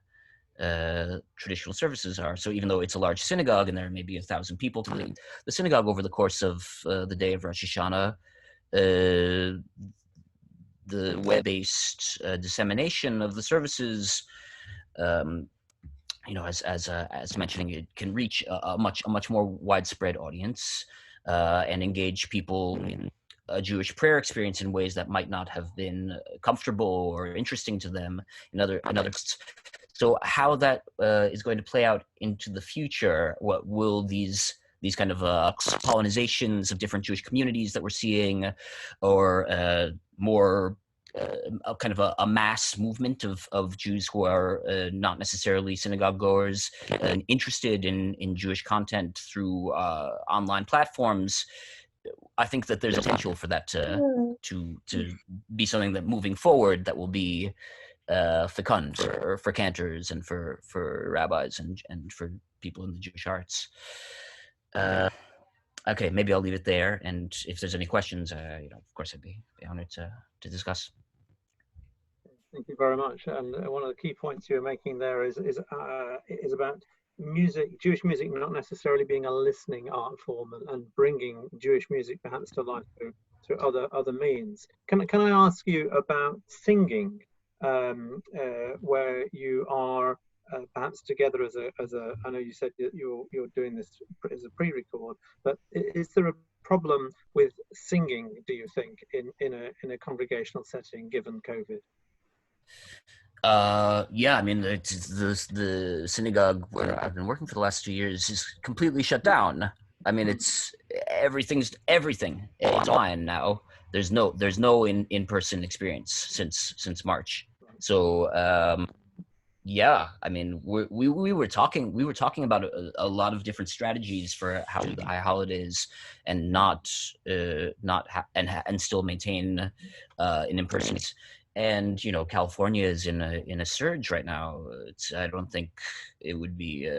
traditional services are. So even though it's a large synagogue and there may be 1,000 people to the synagogue over the course of the day of Rosh Hashanah, the web-based dissemination of the services, as mentioning, it can reach a much more widespread audience and engage people in a Jewish prayer experience in ways that might not have been comfortable or interesting to them in other. So how that is going to play out into the future, what will these kind of colonizations of different Jewish communities that we're seeing, or more kind of a mass movement of Jews who are not necessarily synagogue goers and interested in Jewish content through online platforms, I think that there's potential for that to be something that moving forward that will be fecund for cantors and for rabbis and for people in the Jewish arts. Okay, maybe I'll leave it there. And if there's any questions, of course, I'd be honored to discuss. Thank you very much. And one of the key points you're making there is about music, Jewish music, not necessarily being a listening art form, and bringing Jewish music perhaps to life through other means. Can I ask you about singing, where you are perhaps together as a? I know you said that you're doing this as a pre-record, but is there a problem with singing, do you think, in a congregational setting given COVID? Yeah, I mean, the synagogue where I've been working for the last 2 years is completely shut down. I mean, everything is online now. There's no in-person experience since March. So yeah, I mean, we were talking about a lot of different strategies for how to do the High Holidays and and still maintain an in-person. And California is in a surge right now. I don't think it would be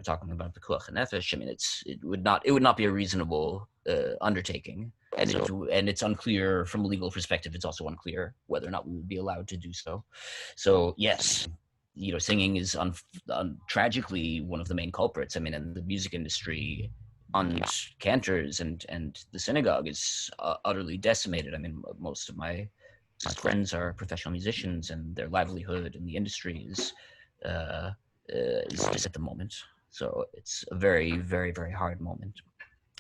talking about the Pikuach HaNefesh. I mean, it would not be a reasonable undertaking, and it's unclear from a legal perspective. It's also unclear whether or not we would be allowed to do so. So yes, singing is tragically one of the main culprits. I mean, in the music industry, on Cantors and the synagogue is utterly decimated. I mean, most of my friends are professional musicians, and their livelihood in the industry is at the moment. So it's a very, very, very hard moment.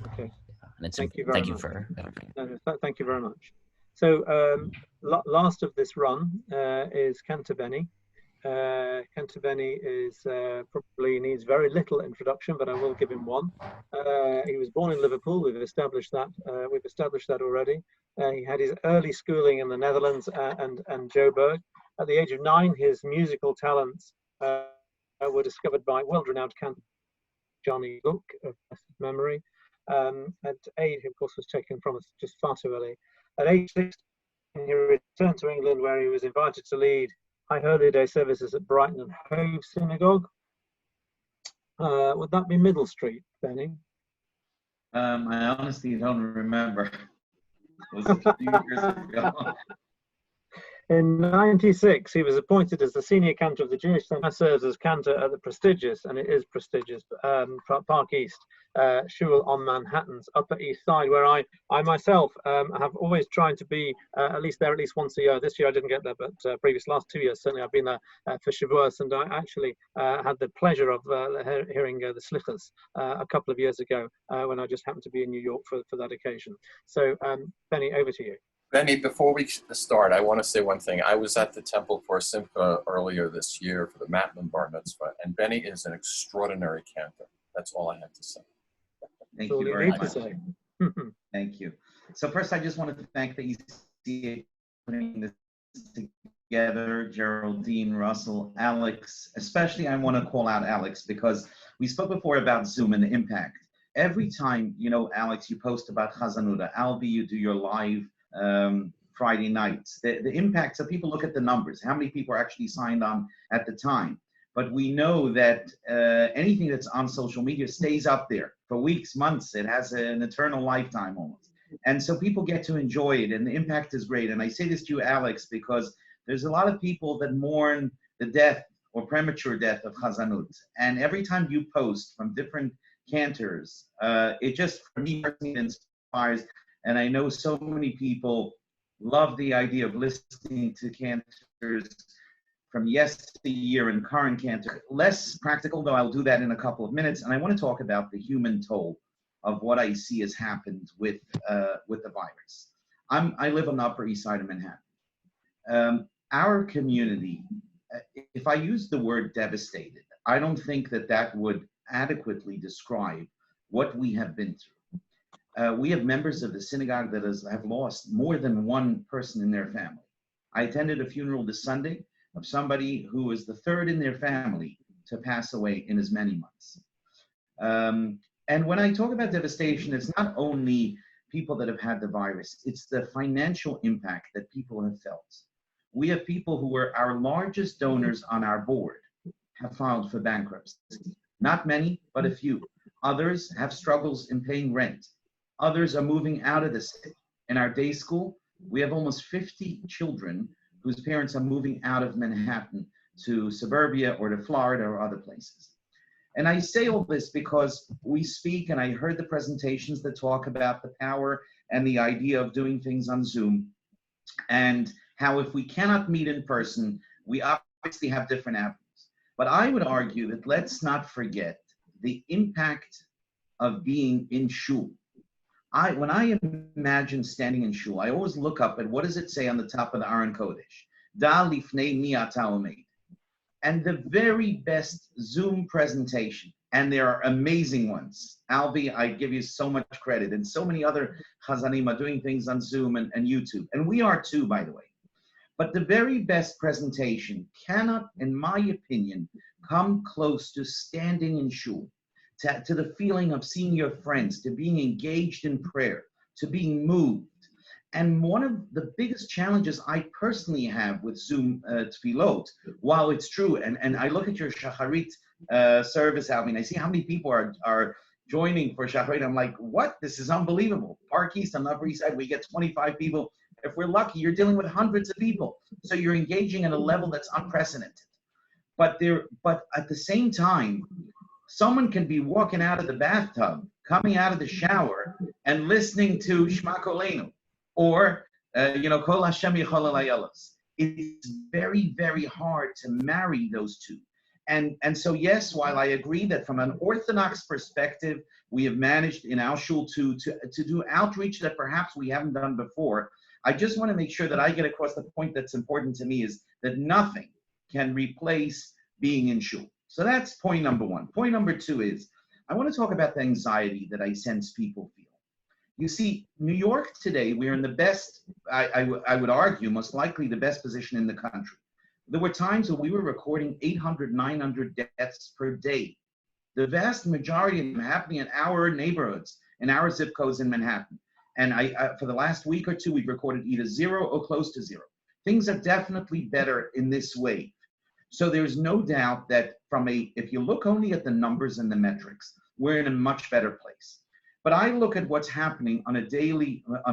Okay. And it's thank you very much. So last of this run is Cantor Benny. Cantor Benny probably needs very little introduction, but I will give him one. He was born in Liverpool. We've established that. Already. He had his early schooling in the Netherlands and Joburg. At the age of 9, his musical talents were discovered by world-renowned cantor Johnny Look of memory. At 8, he of course was taken from us just far too early. At age 16, he returned to England, where he was invited to lead High Holyday services at Brighton and Hove Synagogue. Would that be Middle Street, Benny? I honestly don't remember. It was a few years ago. In '96, he was appointed as the senior cantor of the Jewish Center. Serves as cantor at the prestigious, and it is prestigious, Park East Shul on Manhattan's Upper East Side, where I myself have always tried to be at least there at least once a year. This year I didn't get there, but last 2 years certainly I've been there for Shavuos, and I actually had the pleasure of hearing the Slichas a couple of years ago when I just happened to be in New York for that occasion. So Benny, over to you. Benny, before we start, I want to say one thing. I was at the Temple for Simcha earlier this year for the Matlin Bar Mitzvah, and Benny is an extraordinary cantor. That's all I have to say. Thank you very much. Thank you. So first, I just wanted to thank the ECA for putting this together, Geraldine, Russell, Alex. Especially, I want to call out Alex because we spoke before about Zoom and the impact. Every time, Alex, you post about Chazanuda, Albi, you do your live Friday nights. The impact, so people look at the numbers, how many people are actually signed on at the time. But we know that anything that's on social media stays up there for weeks, months. It has an eternal lifetime almost. And so people get to enjoy it, and the impact is great. And I say this to you, Alex, because there's a lot of people that mourn the death or premature death of Chazanut. And every time you post from different cantors, it just, for me personally, inspires. And I know so many people love the idea of listening to cantors from yesteryear and current cantor. Less practical, though I'll do that in a couple of minutes. And I want to talk about the human toll of what I see has happened with the virus. I live on the Upper East Side of Manhattan. Our community, if I use the word devastated, I don't think that would adequately describe what we have been through. We have members of the synagogue that have lost more than one person in their family. I attended a funeral this Sunday of somebody who was the third in their family to pass away in as many months. And when I talk about devastation, it's not only people that have had the virus, it's the financial impact that people have felt. We have people who were our largest donors on our board have filed for bankruptcy. Not many, but a few. Others have struggles in paying rent. Others are moving out of the city. In our day school, we have almost 50 children whose parents are moving out of Manhattan to suburbia or to Florida or other places. And I say all this because we speak, and I heard the presentations that talk about the power and the idea of doing things on Zoom, and how if we cannot meet in person, we obviously have different avenues. But I would argue that let's not forget the impact of being in shul. When I imagine standing in shul, I always look up at what does it say on the top of the Aron Kodesh? Da lifnei mi ata omed. And the very best Zoom presentation, and there are amazing ones. Albi, I give you so much credit, and so many other Chazanim are doing things on Zoom and YouTube. And we are too, by the way. But the very best presentation cannot, in my opinion, come close to standing in shul, to the feeling of seeing your friends, to being engaged in prayer, to being moved. And one of the biggest challenges I personally have with Zoom tefillot, while it's true, and I look at your Shacharit service, Alvin, I see how many people are joining for Shacharit. I'm like, what? This is unbelievable. Park East on Upper East Side, we get 25 people. If we're lucky, you're dealing with hundreds of people. So you're engaging at a level that's unprecedented. But at the same time, someone can be walking out of the bathtub, coming out of the shower, and listening to Shema Kolenu. Or, Kol Hashem Yechol Alayelos. It's very, very hard to marry those two. And so, yes, while I agree that from an Orthodox perspective, we have managed in our shul to do outreach that perhaps we haven't done before, I just want to make sure that I get across the point that's important to me is that nothing can replace being in shul. So that's point number one. Point number two is, I want to talk about the anxiety that I sense people feel. You see, New York today, we're in the best, I would argue, most likely the best position in the country. There were times when we were recording 800, 900 deaths per day. The vast majority of them happening in our neighborhoods, in our zip codes in Manhattan. And for the last week or two, we've recorded either 0 or close to 0. Things are definitely better in this wave. So there's no doubt that if you look only at the numbers and the metrics, we're in a much better place. But I look at what's happening on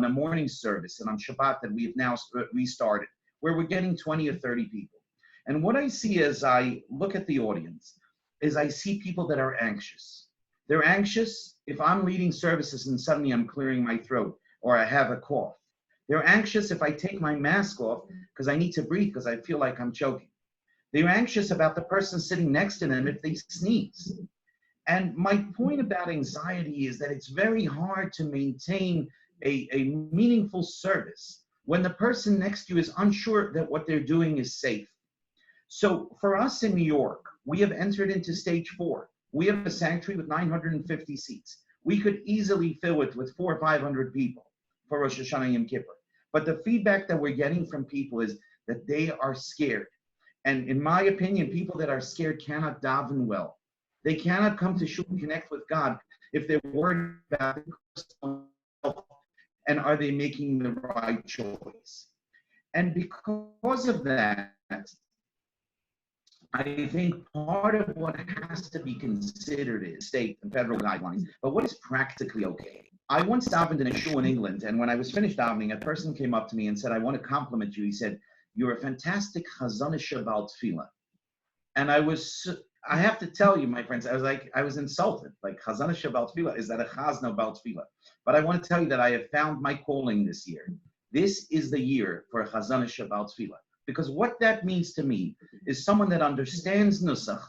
a morning service and on Shabbat that we've now restarted, where we're getting 20 or 30 people. And what I see as I look at the audience is I see people that are anxious. They're anxious if I'm leading services and suddenly I'm clearing my throat or I have a cough. They're anxious if I take my mask off because I need to breathe because I feel like I'm choking. They're anxious about the person sitting next to them if they sneeze. And my point about anxiety is that it's very hard to maintain a meaningful service when the person next to you is unsure that what they're doing is safe. So for us in New York, we have entered into stage 4. We have a sanctuary with 950 seats. We could easily fill it with 400 or 500 people for Rosh Hashanah Yom Kippur. But the feedback that we're getting from people is that they are scared. And in my opinion, people that are scared cannot daven well. They cannot come to shul and connect with God if they're worried about their personal health and are they making the right choice. And because of that, I think part of what has to be considered is state and federal guidelines, but what is practically okay? I once davened in a shul in England, and when I was finished davening, a person came up to me and said, I want to compliment you. He said, you're a fantastic chazanisha bal tefillah. And I have to tell you, my friends, I was insulted. Like, chazanisha bal tefillah, is that a chazna bal tefillah? But I want to tell you that I have found my calling this year. This is the year for a chazanisha bal tefillah. Because what that means to me is someone that understands nusach,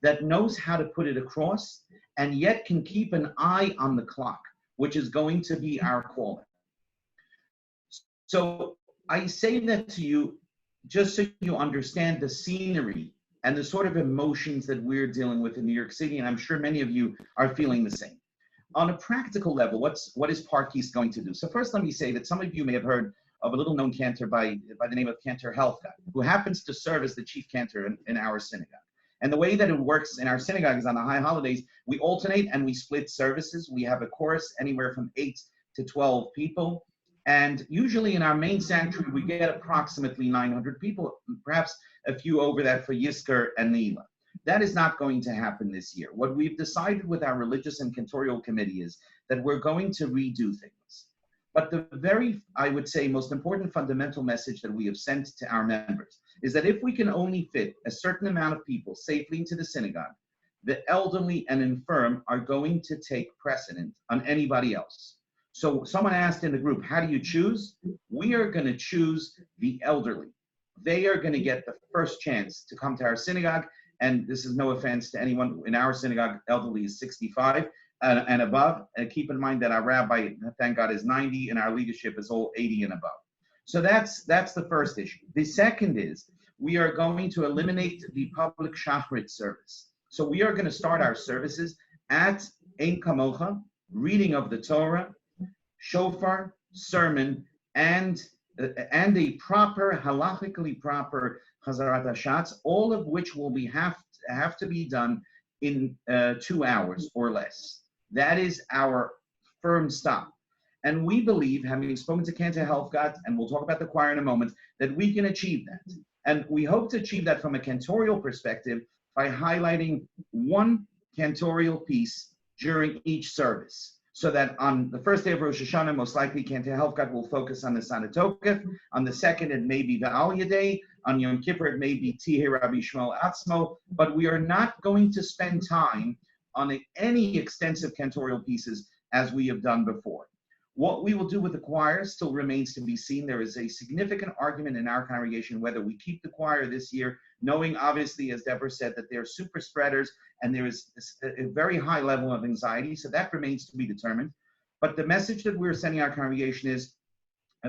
that knows how to put it across, and yet can keep an eye on the clock, which is going to be our calling. So I say that to you just so you understand the scenery and the sort of emotions that we're dealing with in New York City, and I'm sure many of you are feeling the same. On a practical level, what is Park East going to do? So first, let me say that some of you may have heard of a little-known cantor by the name of Cantor Health Guy, who happens to serve as the chief cantor in our synagogue. And the way that it works in our synagogue is on the high holidays, we alternate and we split services. We have a chorus anywhere from 8 to 12 people. And usually in our main sanctuary, we get approximately 900 people, perhaps a few over that for Yizkor and Neila. That is not going to happen this year. What we've decided with our religious and cantorial committee is that we're going to redo things. But the very, I would say, most important fundamental message that we have sent to our members is that if we can only fit a certain amount of people safely into the synagogue, the elderly and infirm are going to take precedent on anybody else. So someone asked in the group, how do you choose? We are going to choose the elderly. They are going to get the first chance to come to our synagogue. And this is no offense to anyone in our synagogue, elderly is 65 and above. And keep in mind that our rabbi, thank God, is 90 and our leadership is all 80 and above. So that's the first issue. The second is we are going to eliminate the public shacharit service. So we are going to start our services at Ein Kamocha, reading of the Torah, shofar, sermon, and a proper, halachically proper Chazarat HaShatz, all of which will have to be done in 2 hours or less. That is our firm stop. And we believe, having spoken to Cantor Helfgott, and we'll talk about the choir in a moment, that we can achieve that. And we hope to achieve that from a cantorial perspective by highlighting one cantorial piece during each service. So that on the first day of Rosh Hashanah, most likely Cantor Helfgott will focus on the Sanatokef. On the second, it may be the Aliyah Day. On Yom Kippur, it may be Tihei Rabbi Shmuel Atzmo. But we are not going to spend time on any extensive cantorial pieces as we have done before. What we will do with the choir still remains to be seen. There is a significant argument in our congregation whether we keep the choir this year, knowing obviously, as Deborah said, that they're super spreaders and there is a very high level of anxiety. So that remains to be determined. But the message that we're sending our congregation is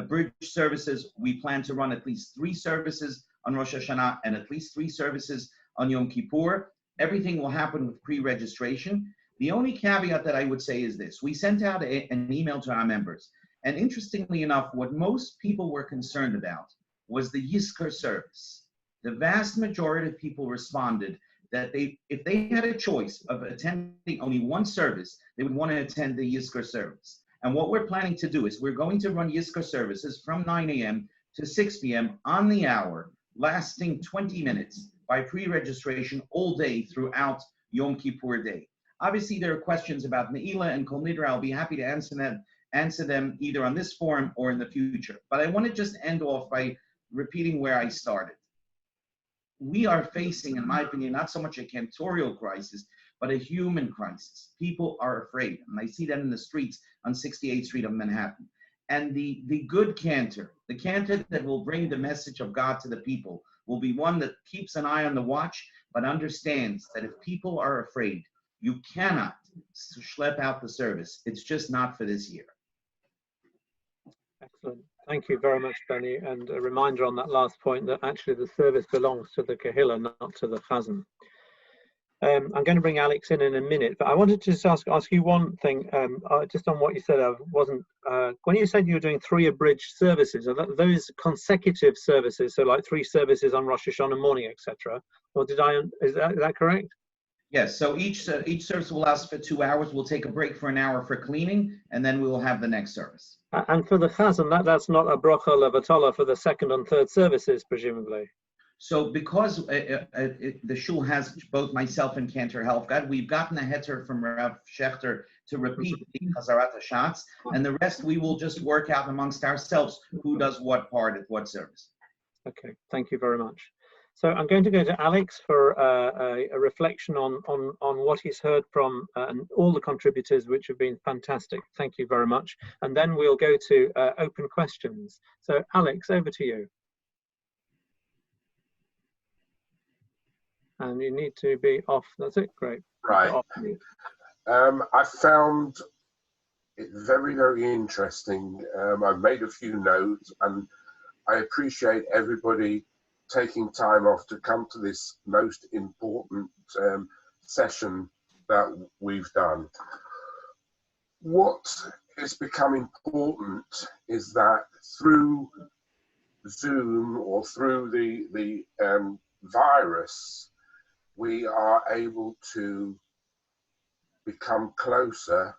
bridge services. We plan to run at least 3 services on Rosh Hashanah and at least 3 services on Yom Kippur. Everything will happen with pre-registration. The only caveat that I would say is this. We sent out an email to our members. And interestingly enough, what most people were concerned about was the Yizkor service. The vast majority of people responded that if they had a choice of attending only one service, they would want to attend the Yizkor service. And what we're planning to do is we're going to run Yizkor services from 9 a.m. to 6 p.m. on the hour, lasting 20 minutes by pre-registration all day throughout Yom Kippur Day. Obviously, there are questions about Ne'ilah and Kol Nidra. I'll be happy to answer them either on this forum or in the future. But I want to just end off by repeating where I started. We are facing, in my opinion, not so much a cantorial crisis, but a human crisis. People are afraid. And I see that in the streets on 68th Street of Manhattan. And the good cantor, the cantor that will bring the message of God to the people, will be one that keeps an eye on the watch, but understands that if people are afraid, you cannot schlep out the service. It's just not for this year. Excellent. Thank you very much, Benny. And a reminder on that last point that actually the service belongs to the Kehillah, not to the Chazan. I'm going to bring Alex in a minute, but I wanted to just ask you one thing, just on what you said. I wasn't when you said you were doing 3 abridged services, are those consecutive services? So like 3 services on Rosh Hashanah morning, etc. Or is that correct? Yes. So each service will last for 2 hours. We'll take a break for an hour for cleaning, and then we will have the next service. And for the Chazan, that's not a bracha levatala for the 2nd and 3rd services, presumably. So because the shul has both myself and Cantor Helfgott, we've gotten a heter from Rav Schechter to repeat the Chazarat HaShatz, and the rest we will just work out amongst ourselves who does what part at what service. Okay, thank you very much. So I'm going to go to Alex for a reflection on what he's heard from all the contributors, which have been fantastic. Thank you very much. And then we'll go to open questions. So Alex, over to you. And you need to be off. That's it. Great. Right. I found it very, very interesting. I've made a few notes, and I appreciate everybody taking time off to come to this most important session that we've done. What has become important is that through Zoom or through the virus, we are able to become closer.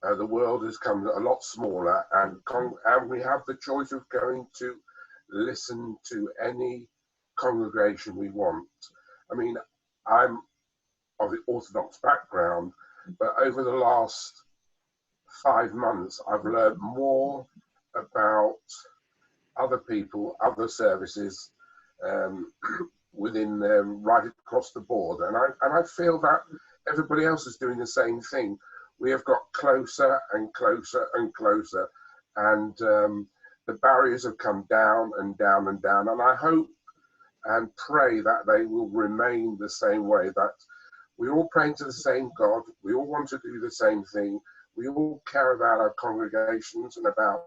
The world has come a lot smaller, and we have the choice of going to listen to any congregation we want. I mean, I'm of the Orthodox background, but over the last 5 months, I've learned more about other people, other services within right across the board, and I feel that everybody else is doing the same thing. We have got closer and closer and closer, and the barriers have come down and down and down, and I hope and pray that they will remain the same way, that we're all praying to the same God, we all want to do the same thing, we all care about our congregations and about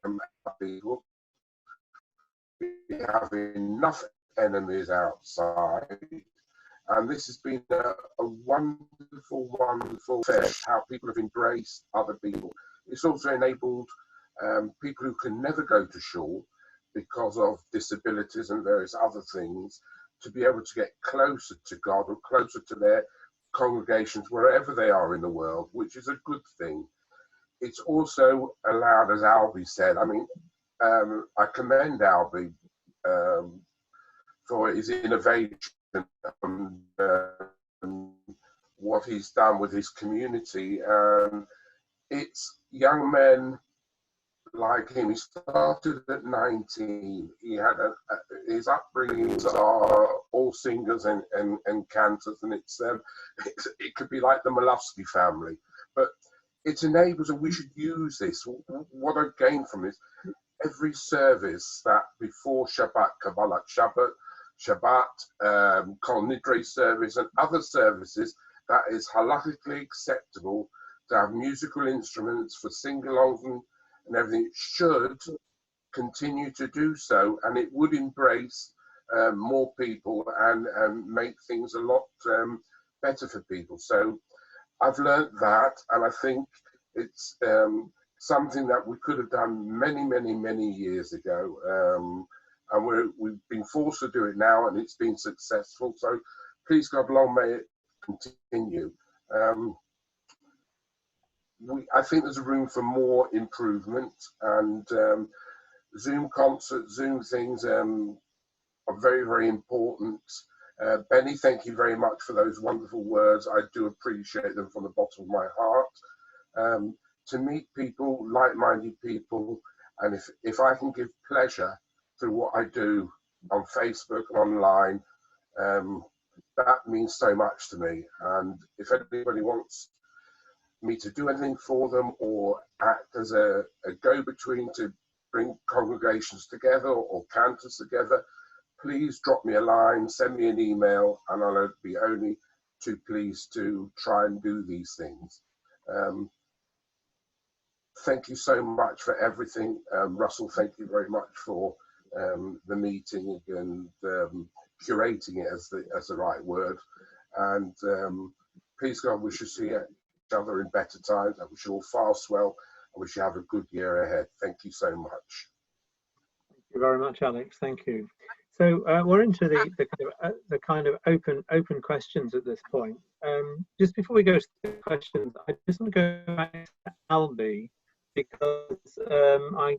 our people. We have enough enemies outside, and this has been a wonderful, wonderful thing, how people have embraced other people. It's also enabled people who can never go to shul because of disabilities and various other things to be able to get closer to God or closer to their congregations wherever they are in the world, which is a good thing. It's also allowed, as Albie said, I mean, I commend Albie for his innovation and what he's done with his community. It's young men like him. He started at 19. He had his upbringings are all singers and cantors, and it could be like the Malofsky family, but it enables, and we should use this. What I've gained from this, every service that before Shabbat, Kabbalat Shabbat, Kol Nidre service, and other services that is halakhically acceptable to have musical instruments for sing-alongs and everything, should continue to do so, and it would embrace more people and make things a lot better for people. So I've learned that, and I think it's something that we could have done many, many, many years ago, and we've been forced to do it now, and it's been successful. So please God, long may it continue. I think there's room for more improvement, and Zoom concerts, Zoom things are very, very important. Benny, thank you very much for those wonderful words. I do appreciate them from the bottom of my heart. To meet people, like-minded people, and if I can give pleasure through what I do on Facebook and online, that means so much to me. And if anybody wants me to do anything for them or act as a go-between to bring congregations together or cantors together, please drop me a line, send me an email, and I'll be only too pleased to try and do these things. Thank you so much for everything. Russell, thank you very much for the meeting and curating it as the right word. And please God, we should see each other in better times. I wish you all fast well. I wish you have a good year ahead. Thank you so much. Thank you very much, Alex. Thank you. So we're into the kind of open questions at this point. Just before we go to the questions, I just want to go back to Albie, because I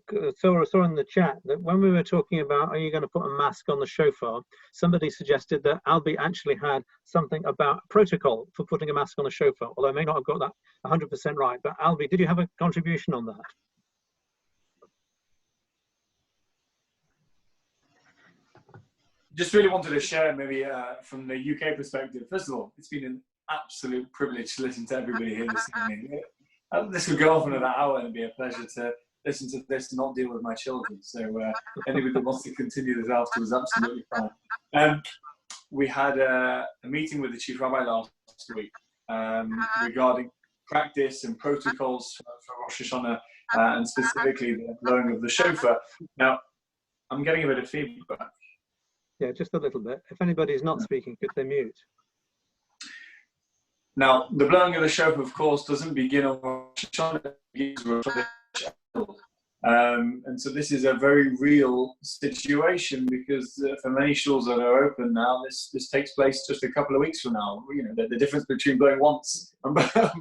saw in the chat that when we were talking about, are you going to put a mask on the shofar, somebody suggested that Albie actually had something about protocol for putting a mask on a shofar, although I may not have got that 100% right. But Albie, did you have a contribution on that? Just really wanted to share maybe from the UK perspective. First of all, it's been an absolute privilege to listen to everybody here this evening. This could go on for another hour, and it'd be a pleasure to listen to this and not deal with my children. So anybody that wants to continue this afterwards, absolutely fine. We had a meeting with the Chief Rabbi last week regarding practice and protocols for Rosh Hashanah, and specifically the blowing of the shofar. Now, I'm getting a bit of feedback. Yeah, just a little bit. If anybody is not speaking, could they mute? Now, the blowing of the shofar, of course, doesn't begin on Rosh Hashanah. And so this is a very real situation, because for many shuls that are open now, this takes place just a couple of weeks from now. You know, the difference between blowing once and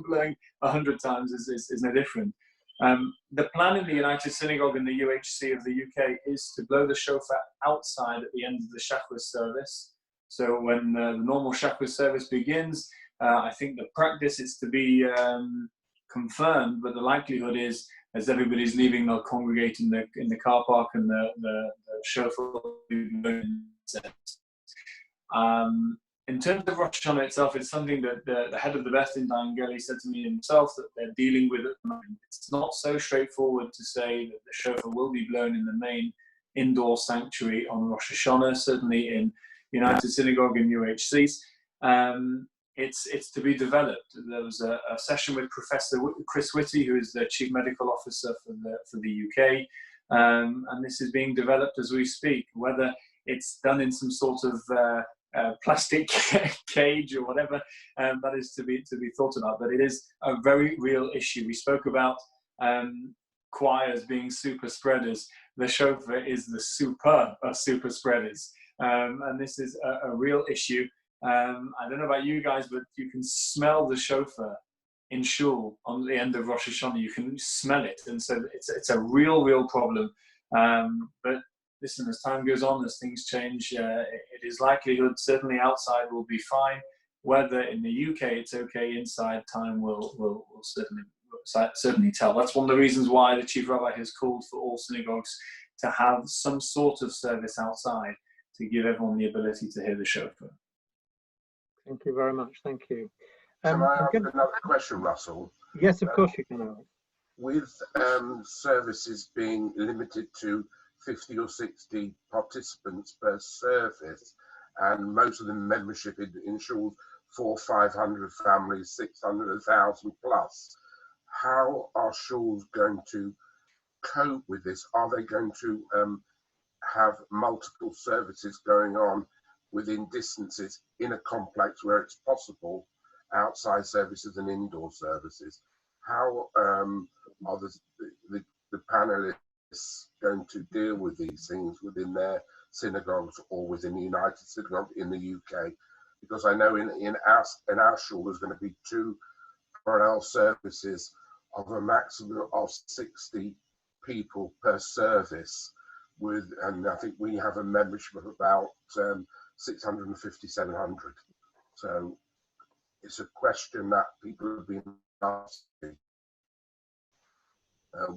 blowing 100 times is no different. The plan in the United Synagogue and the UHC of the UK is to blow the shofar outside at the end of the Shacharis service. So when the normal Shacharis service begins, I think the practice is to be confirmed, but the likelihood is, as everybody's leaving, they'll congregate in the car park, and the shofar will be blown. In terms of Rosh Hashanah itself, it's something that the head of the Beth Din Geli said to me himself that they're dealing with at the moment. It's not so straightforward to say that the shofar will be blown in the main indoor sanctuary on Rosh Hashanah, certainly in United Synagogue and UHCs. It's to be developed. There was a session with Professor Chris Whitty, who is the Chief Medical Officer for the UK, and this is being developed as we speak. Whether it's done in some sort of plastic cage or whatever, that is to be thought about. But it is a very real issue. We spoke about choirs being super spreaders. The shofar is the super of super spreaders, and this is a real issue. I don't know about you guys, but you can smell the shofar in shul on the end of Rosh Hashanah. You can smell it, and so it's a real problem. But listen, as time goes on, as things change, it is likelihood certainly outside will be fine. Whether in the UK it's okay, inside, time will certainly tell. That's one of the reasons why the Chief Rabbi has called for all synagogues to have some sort of service outside to give everyone the ability to hear the shofar. Thank you very much. Thank you. Can I ask another question, Russell? Yes, of course you can. With services being limited to 50 or 60 participants per service, and most of the membership in shuls 400-500 families, 600,000 plus, how are shuls going to cope with this? Are they going to have multiple services going on within distances in a complex where it's possible, outside services and indoor services? How are the panelists going to deal with these things within their synagogues or within the United Synagogue in the UK? Because I know in our shul there's going to be 2 parallel services of a maximum of 60 people per service, and I think we have a membership of about 650, 700. So it's a question that people have been asking.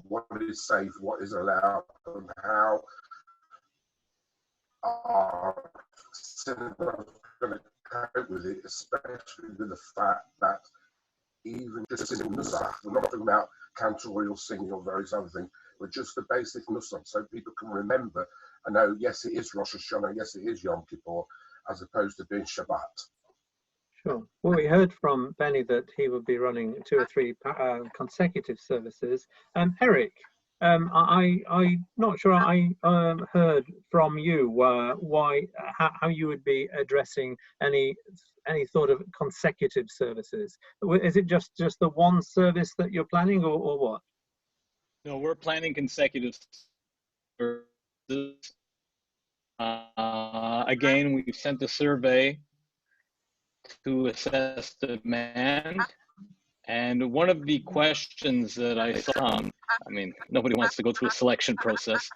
What is safe, what is allowed, and how are synagogues going to cope with it, especially with the fact that even just in Nusach, we're not talking about cantorial singing or various other things, but just the basic Nusach, so people can remember and know, yes, it is Rosh Hashanah, yes, it is Yom Kippur, as opposed to being Shabbat. Sure. Well, we heard from Benny that he would be running 2 or 3 consecutive services. Eric, I'm not sure I heard from you how you would be addressing any sort of consecutive services. Is it just the one service that you're planning, or what? No, we're planning consecutive services. Again, we've sent a survey to assess demand, and one of the questions that I saw, I mean, nobody wants to go through a selection process.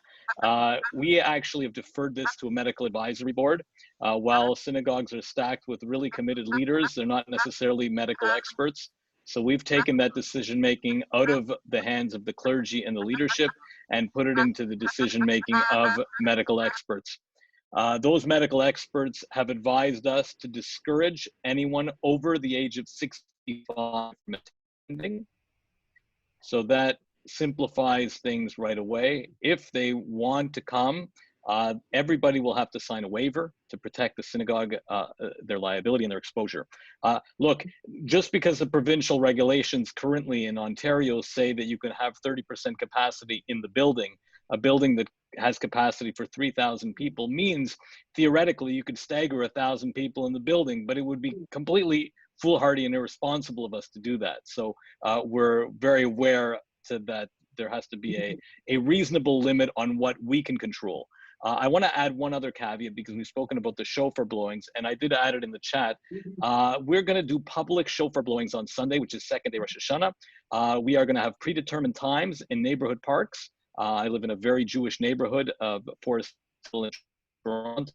We actually have deferred this to a medical advisory board. While synagogues are stacked with really committed leaders, they're not necessarily medical experts. So we've taken that decision-making out of the hands of the clergy and the leadership and put it into the decision-making of medical experts. Those medical experts have advised us to discourage anyone over the age of 65 from attending. So that simplifies things right away. If they want to come, everybody will have to sign a waiver to protect the synagogue, their liability and their exposure. Look, just because the provincial regulations currently in Ontario say that you can have 30% capacity in the building, a building that has capacity for 3,000 people means theoretically you could stagger 1,000 people in the building, but it would be completely foolhardy and irresponsible of us to do that. So we're very aware to that there has to be a reasonable limit on what we can control. I want to add one other caveat because we've spoken about the shofar blowings, and I did add it in the chat. We're going to do public shofar blowings on Sunday, which is second day Rosh Hashanah. We are going to have predetermined times in neighborhood parks. I live in a very Jewish neighborhood of Forest Hill in Toronto.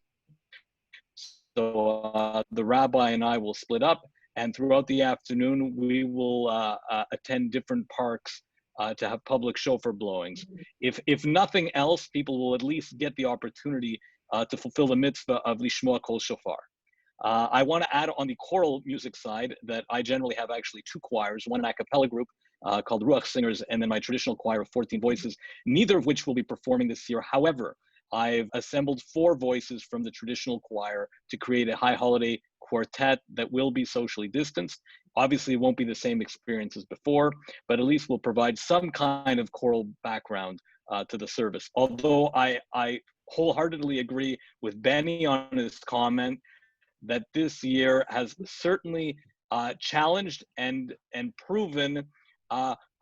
So the rabbi and I will split up, and throughout the afternoon, we will attend different parks to have public shofar blowings. If nothing else, people will at least get the opportunity to fulfill the mitzvah of Lishmoa Kol Shofar. I want to add on the choral music side that I generally have actually two choirs, one a cappella group called Ruach Singers, and then my traditional choir of 14 voices, neither of which will be performing this year. However, I've assembled 4 voices from the traditional choir to create a high holiday quartet that will be socially distanced. Obviously, it won't be the same experience as before, but at least we'll provide some kind of choral background to the service. Although I wholeheartedly agree with Benny on his comment that this year has certainly challenged and proven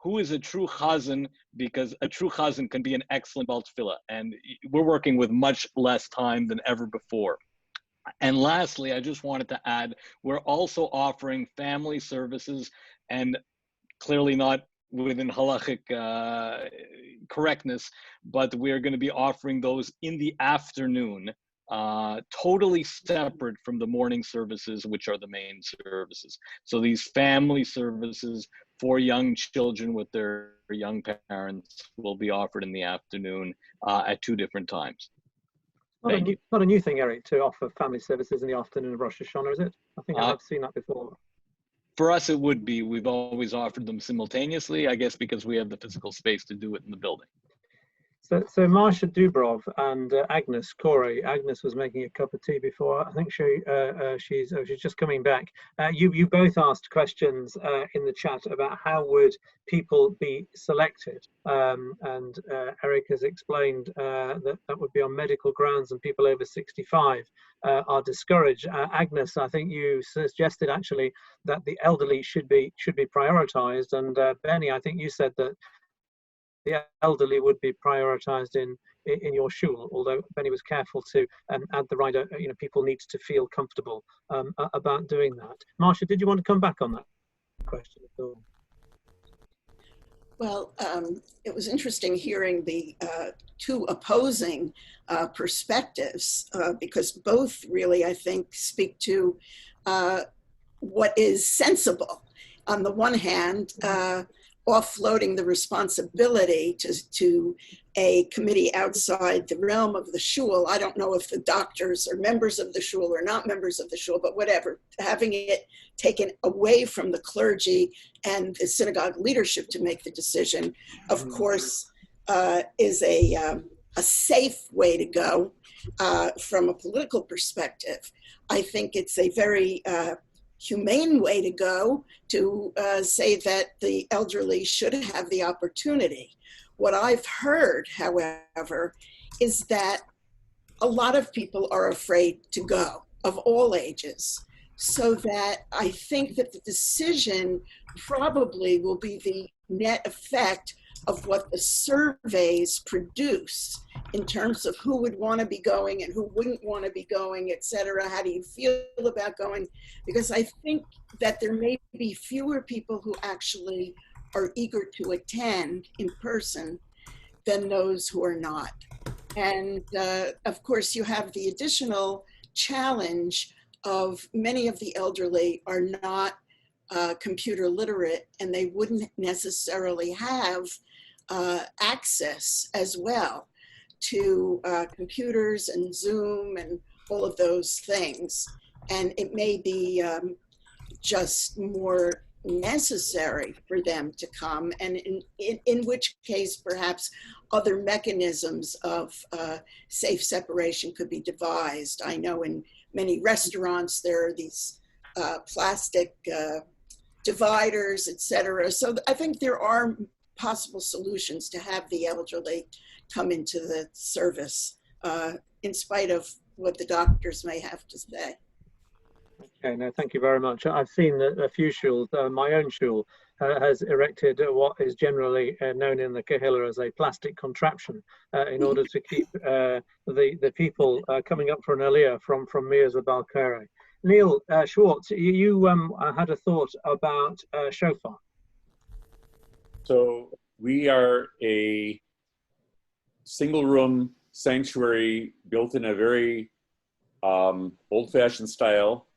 who is a true chazan, because a true chazan can be an excellent bal tefillah, and we're working with much less time than ever before. And lastly, I just wanted to add, we're also offering family services, and clearly not within halachic correctness, but we're going to be offering those in the afternoon, totally separate from the morning services, which are the main services. So these family services for young children with their young parents will be offered in the afternoon at 2 different times. Not a new thing, Eric, to offer family services in the afternoon of Rosh Hashanah, is it? I think I have seen that before. For us, it would be. We've always offered them simultaneously, I guess, because we have the physical space to do it in the building. So Marsha Dubrov and Agnes Corey. Agnes was making a cup of tea before. I think she's just coming back. You both asked questions in the chat about how would people be selected, and Eric has explained that would be on medical grounds, and people over 65 are discouraged. Agnes, I think you suggested actually that the elderly should be prioritised, and Benny, I think you said that the elderly would be prioritized in your shul, although Benny was careful to add the right, people need to feel comfortable about doing that. Marsha, did you want to come back on that question at all? Well, it was interesting hearing the 2 opposing perspectives, because both really, I think, speak to what is sensible. On the one hand, offloading the responsibility to a committee outside the realm of the shul. I don't know if the doctors are members of the shul or not members of the shul, but whatever. Having it taken away from the clergy and the synagogue leadership to make the decision, of course, is a safe way to go from a political perspective. I think it's a very humane way to go to say that the elderly should have the opportunity. What I've heard, however, is that a lot of people are afraid to go, of all ages. So that I think that the decision probably will be the net effect of what the surveys produce in terms of who would want to be going and who wouldn't want to be going, et cetera. How do you feel about going? Because I think that there may be fewer people who actually are eager to attend in person than those who are not. And of course, you have the additional challenge of many of the elderly are not computer literate, and they wouldn't necessarily have access as well to computers and Zoom and all of those things. And it may be just more necessary for them to come, and in which case perhaps other mechanisms of safe separation could be devised. I know in many restaurants there are these plastic dividers, etc. So I think there are possible solutions to have the elderly come into the service in spite of what the doctors may have to say. Okay, no, thank you very much. I've seen a few shuls, my own shul, has erected what is generally known in the Kahila as a plastic contraption in order to keep the people coming up for an aliyah from Mirza Balkari. Neil Schwartz, you had a thought about shofar. So we are a single room sanctuary built in a very old-fashioned style.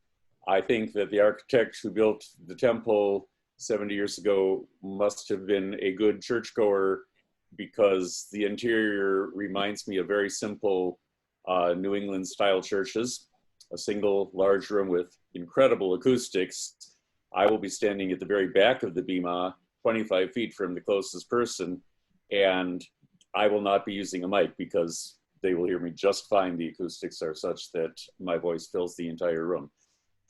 I think that the architect who built the temple 70 years ago must have been a good churchgoer, because the interior reminds me of very simple New England style churches. A single large room with incredible acoustics. I will be standing at the very back of the bima, 25 feet from the closest person, and I will not be using a mic because they will hear me just fine. The acoustics are such that my voice fills the entire room.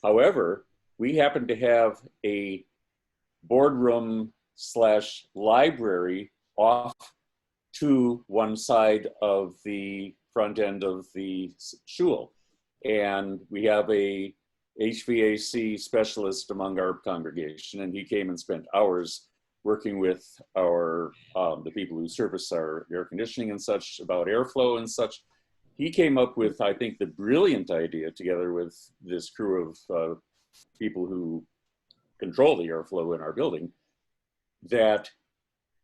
However, we happen to have a boardroom / library off to one side of the front end of the shul. And we have a HVAC specialist among our congregation, and he came and spent hours working with our the people who service our air conditioning and such about airflow and such. He came up with, I think, the brilliant idea, together with this crew of people who control the airflow in our building, that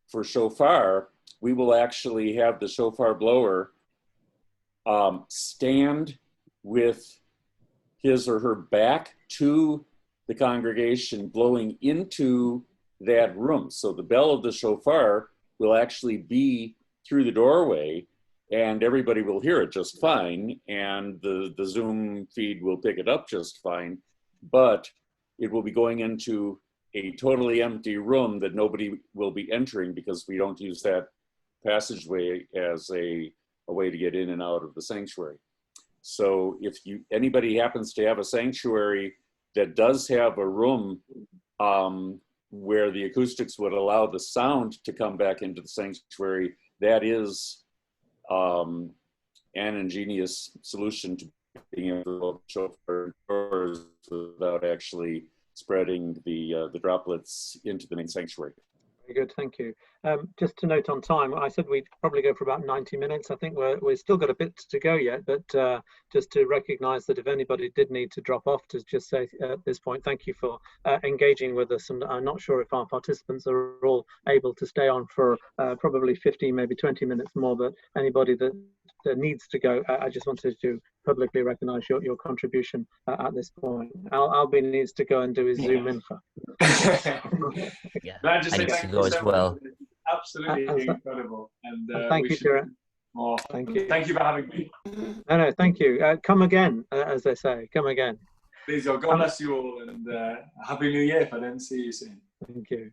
for shofar, we will actually have the shofar blower stand with his or her back to the congregation, blowing into that room. So the bell of the shofar will actually be through the doorway, and everybody will hear it just fine, and the Zoom feed will pick it up just fine, but it will be going into a totally empty room that nobody will be entering, because we don't use that passageway as a way to get in and out of the sanctuary. So if anybody happens to have a sanctuary that does have a room where the acoustics would allow the sound to come back into the sanctuary, that is an ingenious solution to being able to show for doors without actually spreading the droplets into the main sanctuary. Very good, thank you. Just to note on time, I said we'd probably go for about 90 minutes. I think we've still got a bit to go yet, but just to recognize that if anybody did need to drop off, to just say at this point, thank you for engaging with us. And I'm not sure if our participants are all able to stay on for probably 15, maybe 20 minutes more, but anybody that needs to go, I just wanted to publicly recognize your contribution at this point. Albin needs to go and do his Zoom info. Yeah, I just say need to thank go you as so well. much. Absolutely incredible. And thank you, Jared. Thank you. Thank you for having me. No, thank you. Come again, as they say. Come again. Please, God bless you all, and Happy New Year if I don't see you soon. Thank you.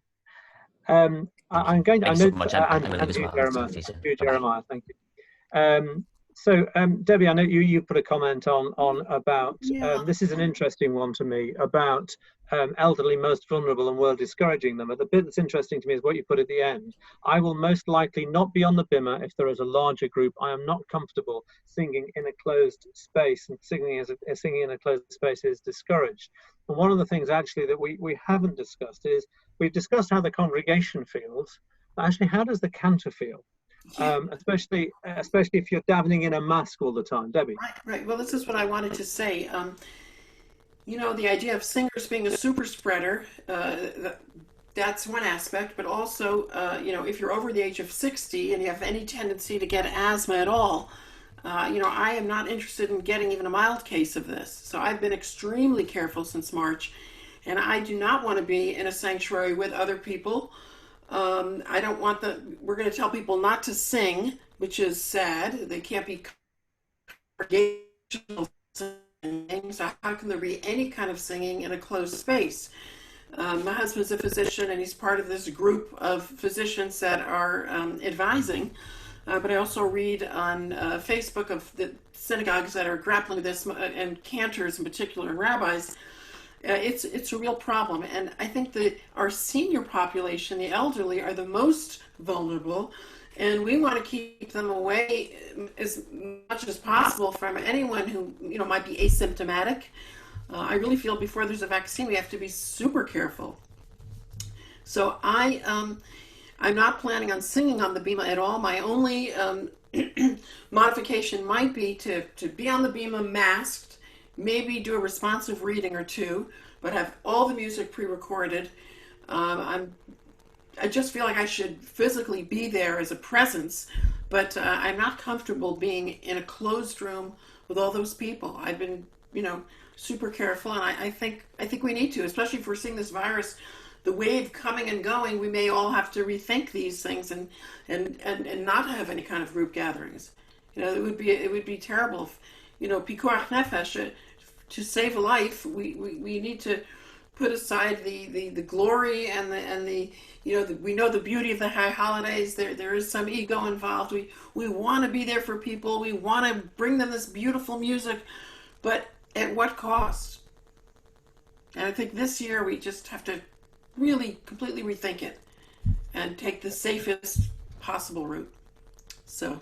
I'm going to. Thanks so much. And you, Jeremiah. Thank you, Jeremiah. Thank you. So, Debbie, I know you put a comment on about, this is an interesting one to me, about elderly most vulnerable and world discouraging them. But the bit that's interesting to me is what you put at the end. I will most likely not be on the bimmer if there is a larger group. I am not comfortable singing in a closed space, and singing in a closed space is discouraged. And one of the things actually that we haven't discussed is, we've discussed how the congregation feels, but actually how does the cantor feel? Especially if you're davening in a mask all the time. Debbie. Right. Well, this is what I wanted to say. You know, the idea of singers being a super spreader, that's one aspect, but also, you know, if you're over the age of 60 and you have any tendency to get asthma at all, you know, I am not interested in getting even a mild case of this. So I've been extremely careful since March, and I do not want to be in a sanctuary with other people. I don't want we're going to tell people not to sing, which is sad. They can't be congregational singing, so how can there be any kind of singing in a closed space? My husband's a physician, and he's part of this group of physicians that are advising, but I also read on Facebook of the synagogues that are grappling with this, and Cantors in particular, and rabbis. It's a real problem, and I think that our senior population, the elderly, are the most vulnerable, and we want to keep them away as much as possible from anyone who, you know, might be asymptomatic. I really feel before there's a vaccine, we have to be super careful. So I'm not planning on singing on the bema at all. My only modification might be to be on the bema masked, maybe do a responsive reading or two, but have all the music pre-recorded. I just feel like I should physically be there as a presence, but I'm not comfortable being in a closed room with all those people. I've been, super careful, and I think we need to, especially if we're seeing this virus, the wave coming and going. We may all have to rethink these things and not have any kind of group gatherings. It would be terrible if, pikuach nefesh, to save a life, we need to put aside the glory and the we know the beauty of the High Holidays. There is some ego involved. We want to be there for people. We want to bring them this beautiful music, but at what cost? And I think this year we just have to really completely rethink it and take the safest possible route. So,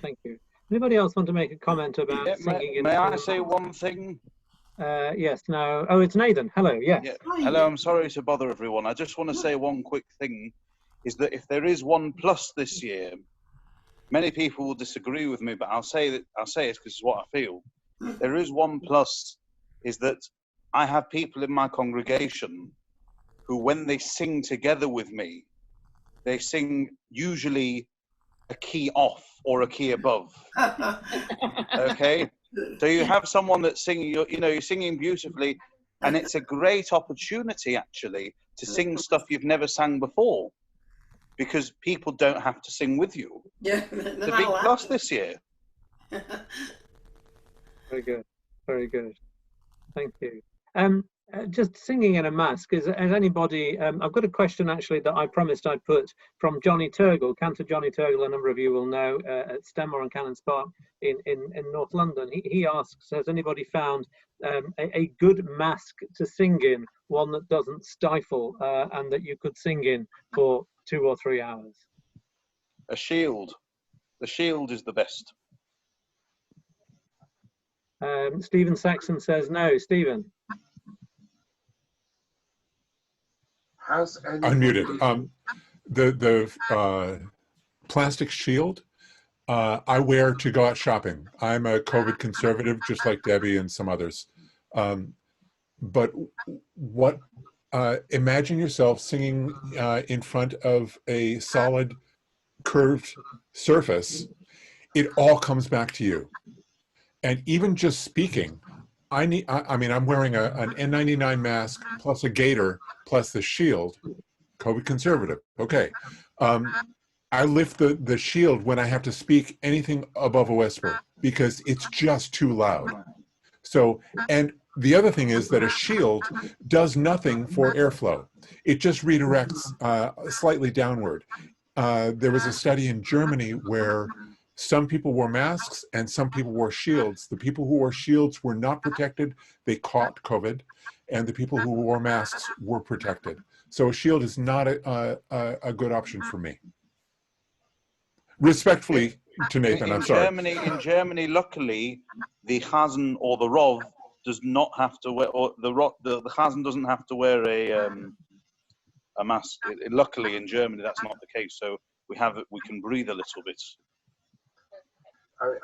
thank you. Anybody else want to make a comment about singing? May I say one thing? Yes, no. Oh, it's Nathan. Hello, yes. Yeah. Hello, I'm sorry to bother everyone. I just want to say one quick thing, is that if there is one plus this year, many people will disagree with me, but I'll say it because it's what I feel. There is one plus, is that I have people in my congregation who, when they sing together with me, they sing usually a key off or a key above. Okay? So you have someone that's singing, you're singing beautifully, and it's a great opportunity actually to sing stuff you've never sang before, because people don't have to sing with you. Yeah, it's a big plus this year. Very good, very good. Thank you. Just singing in a mask, has anybody, I've got a question actually that I promised I'd put from Johnny Turgle, Cantor Johnny Turgle, a number of you will know, at Stenmore and Cannons Park in North London. He asks, has anybody found a good mask to sing in, one that doesn't stifle and that you could sing in for 2 or 3 hours? A shield. The shield is the best. Stephen Saxon says no. Stephen? Unmuted. The plastic shield I wear to go out shopping. I'm a COVID conservative, just like Debbie and some others. But imagine yourself singing in front of a solid curved surface. It all comes back to you. And even just speaking, I mean, I'm wearing an N99 mask plus a gaiter plus the shield, COVID conservative. Okay. I lift the shield when I have to speak anything above a whisper because it's just too loud. So, and the other thing is that a shield does nothing for airflow. It just redirects slightly downward. There was a study in Germany where some people wore masks and some people wore shields. The people who wore shields were not protected. They caught COVID. And the people who wore masks were protected. So a shield is not a good option for me. Respectfully to Nathan, I'm sorry. In Germany, luckily, the Chazan or the Rov does not have to wear, or the Chazan doesn't have to wear a mask. Luckily, in Germany, that's not the case. So we can breathe a little bit.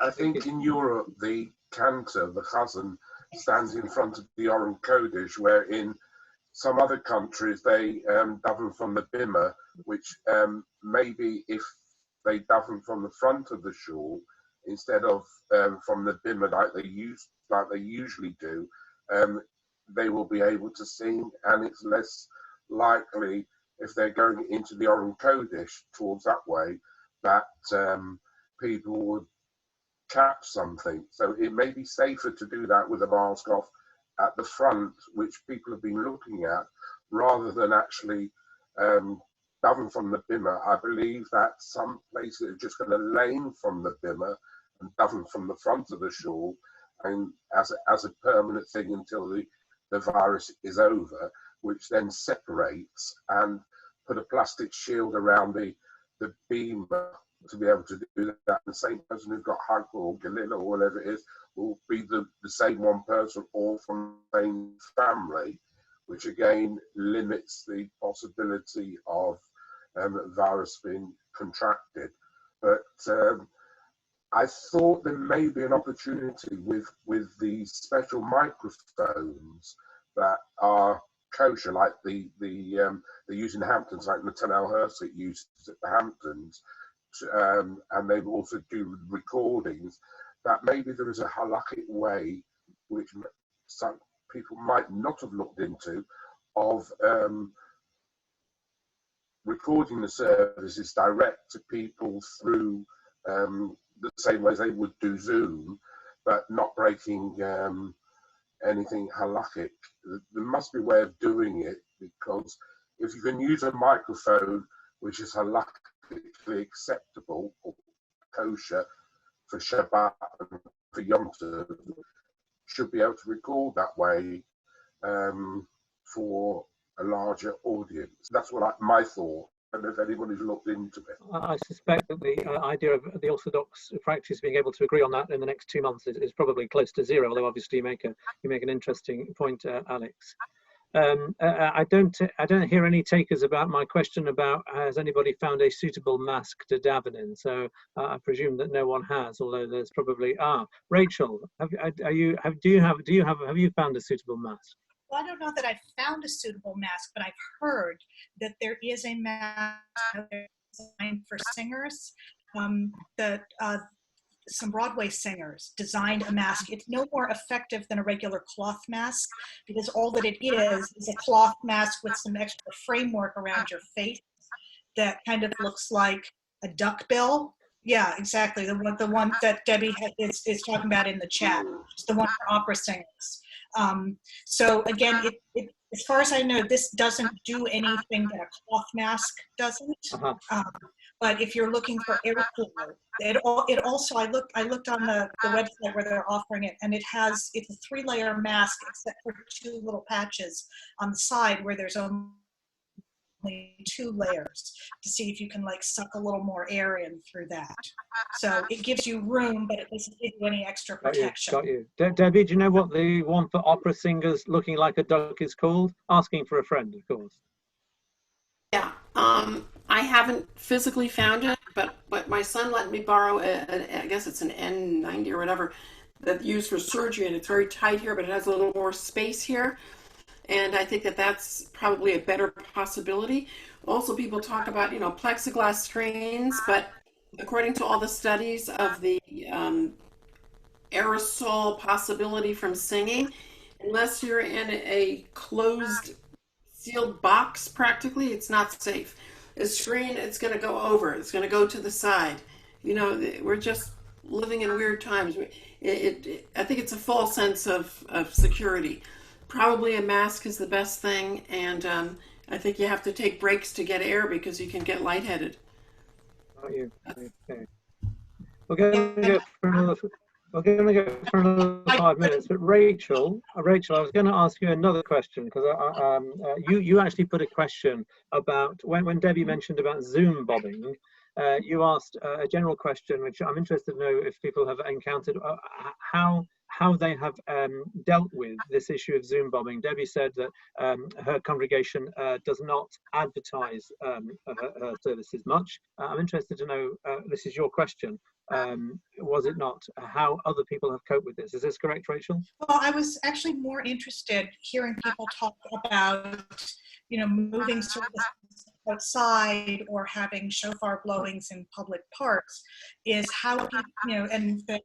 I think in Europe, the Cantor, the Chazan, stands in front of the Oren Kodesh, where in some other countries they daven from the bimah, which maybe if they daven from the front of the shul instead of from the bimah like they usually do, they will be able to sing, and it's less likely if they're going into the Oren Kodesh towards that way that people would catch something. So it may be safer to do that with a mask off at the front, which people have been looking at, rather than actually daven from the bimah. I believe that some places are just going to lane from the bimah and daven from the front of the shul, and as a permanent thing until the virus is over, which then separates, and put a plastic shield around the bimah to be able to do that. The same person who's got Hag or Galil or whatever it is will be the same one person, all from the same family, which again limits the possibility of virus being contracted. But I thought there may be an opportunity with the special microphones that are kosher, like they use in the Hamptons, like Nathaniel Hersey uses at the Hamptons, and they also do recordings, that maybe there is a halakhic way, which some people might not have looked into, of recording the services direct to people through the same way as they would do Zoom, but not breaking anything halakhic. There must be a way of doing it, because if you can use a microphone which is halakhically acceptable or kosher for Shabbat and for Yom Tov, should be able to record that way for a larger audience. That's what my thought. I don't know if anybody's looked into it. I suspect that the idea of the Orthodox practice being able to agree on that in the next 2 months is probably close to zero. Although obviously you make an interesting point, Alex. I don't hear any takers about my question about has anybody found a suitable mask to daven in. So I presume that no one has. Although there's probably Rachel, have you found a suitable mask? Well, I don't know that I've found a suitable mask, but I've heard that there is a mask designed for singers. Some Broadway singers designed a mask. It's no more effective than a regular cloth mask, because all that it is a cloth mask with some extra framework around your face that kind of looks like a duck bill. Yeah, exactly. The one that Debbie is talking about in the chat. It's the one for opera singers. So again, as far as I know, this doesn't do anything that a cloth mask doesn't. But if you're looking for airflow, it also, I looked on the website where they're offering it, and it's a 3-layer mask except for 2 little patches on the side where there's only 2 layers, to see if you can like suck a little more air in through that. So it gives you room, but it doesn't give you any extra protection. Got you. Debbie, do you know what the one for opera singers looking like a duck is called? Asking for a friend, of course. Yeah, I haven't physically found it, but my son let me borrow I guess it's an N90 or whatever that's used for surgery, and it's very tight here, but it has a little more space here. And I think that's probably a better possibility. Also, people talk about, plexiglass screens, but according to all the studies of the aerosol possibility from singing, unless you're in a closed, sealed box, practically, it's not safe. A screen, it's going to go over. It's going to go to the side. We're just living in weird times. I think it's a false sense of security. Probably a mask is the best thing, and I think you have to take breaks to get air because you can get lightheaded. Okay. We're going to go for another 5 minutes, but Rachel, I was going to ask you another question, because you actually put a question about when Debbie mentioned about Zoom bombing. You asked a general question, which I'm interested to know if people have encountered how they have dealt with this issue of Zoom bombing. Debbie said that her congregation does not advertise her services much. I'm interested to know, this is your question, was it not, how other people have coped with this? Is this correct, Rachel? Well, I was actually more interested hearing people talk about, moving services outside or having shofar blowings in public parks, is how, and the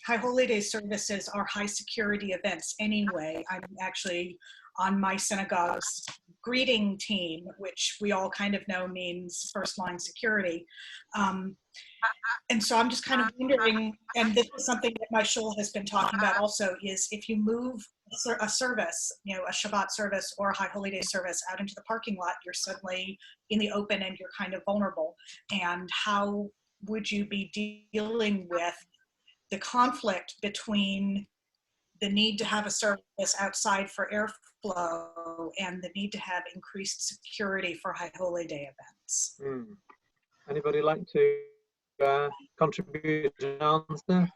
High Holydays services are high security events anyway. I'm actually on my synagogue's greeting team, which we all kind of know means first line security. And so I'm just kind of wondering, and this is something that my shul has been talking about also, is if you move a service, a Shabbat service or a High Holiday service out into the parking lot, you're suddenly in the open and you're kind of vulnerable. And how would you be dealing with the conflict between the need to have a service outside for airflow and the need to have increased security for High Holy Day events? Anybody like to contribute an answer?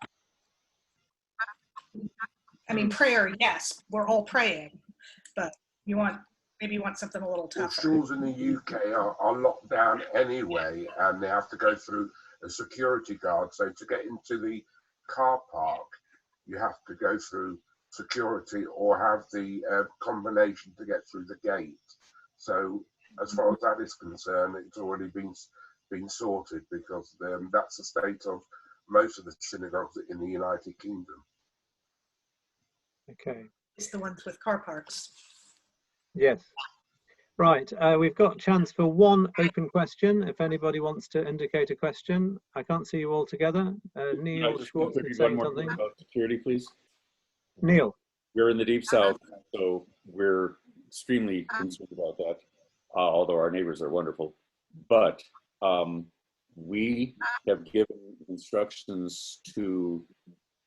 I mean, prayer, yes, we're all praying, but maybe you want something a little Well, tougher. schools in the UK are locked down anyway, and they have to go through a security guard. So to get into the car park, you have to go through security or have the combination to get through the gate. So as far as that is concerned, it's already been sorted, because that's the state of most of the synagogues in the United Kingdom. Okay. It's the ones with car parks. Yes. Right. We've got a chance for one open question. If anybody wants to indicate a question, I can't see you all together. Neil Schwartz is saying something. About security, please. Neil. We're in the Deep South, so we're extremely concerned about that, although our neighbors are wonderful. But we have given instructions to,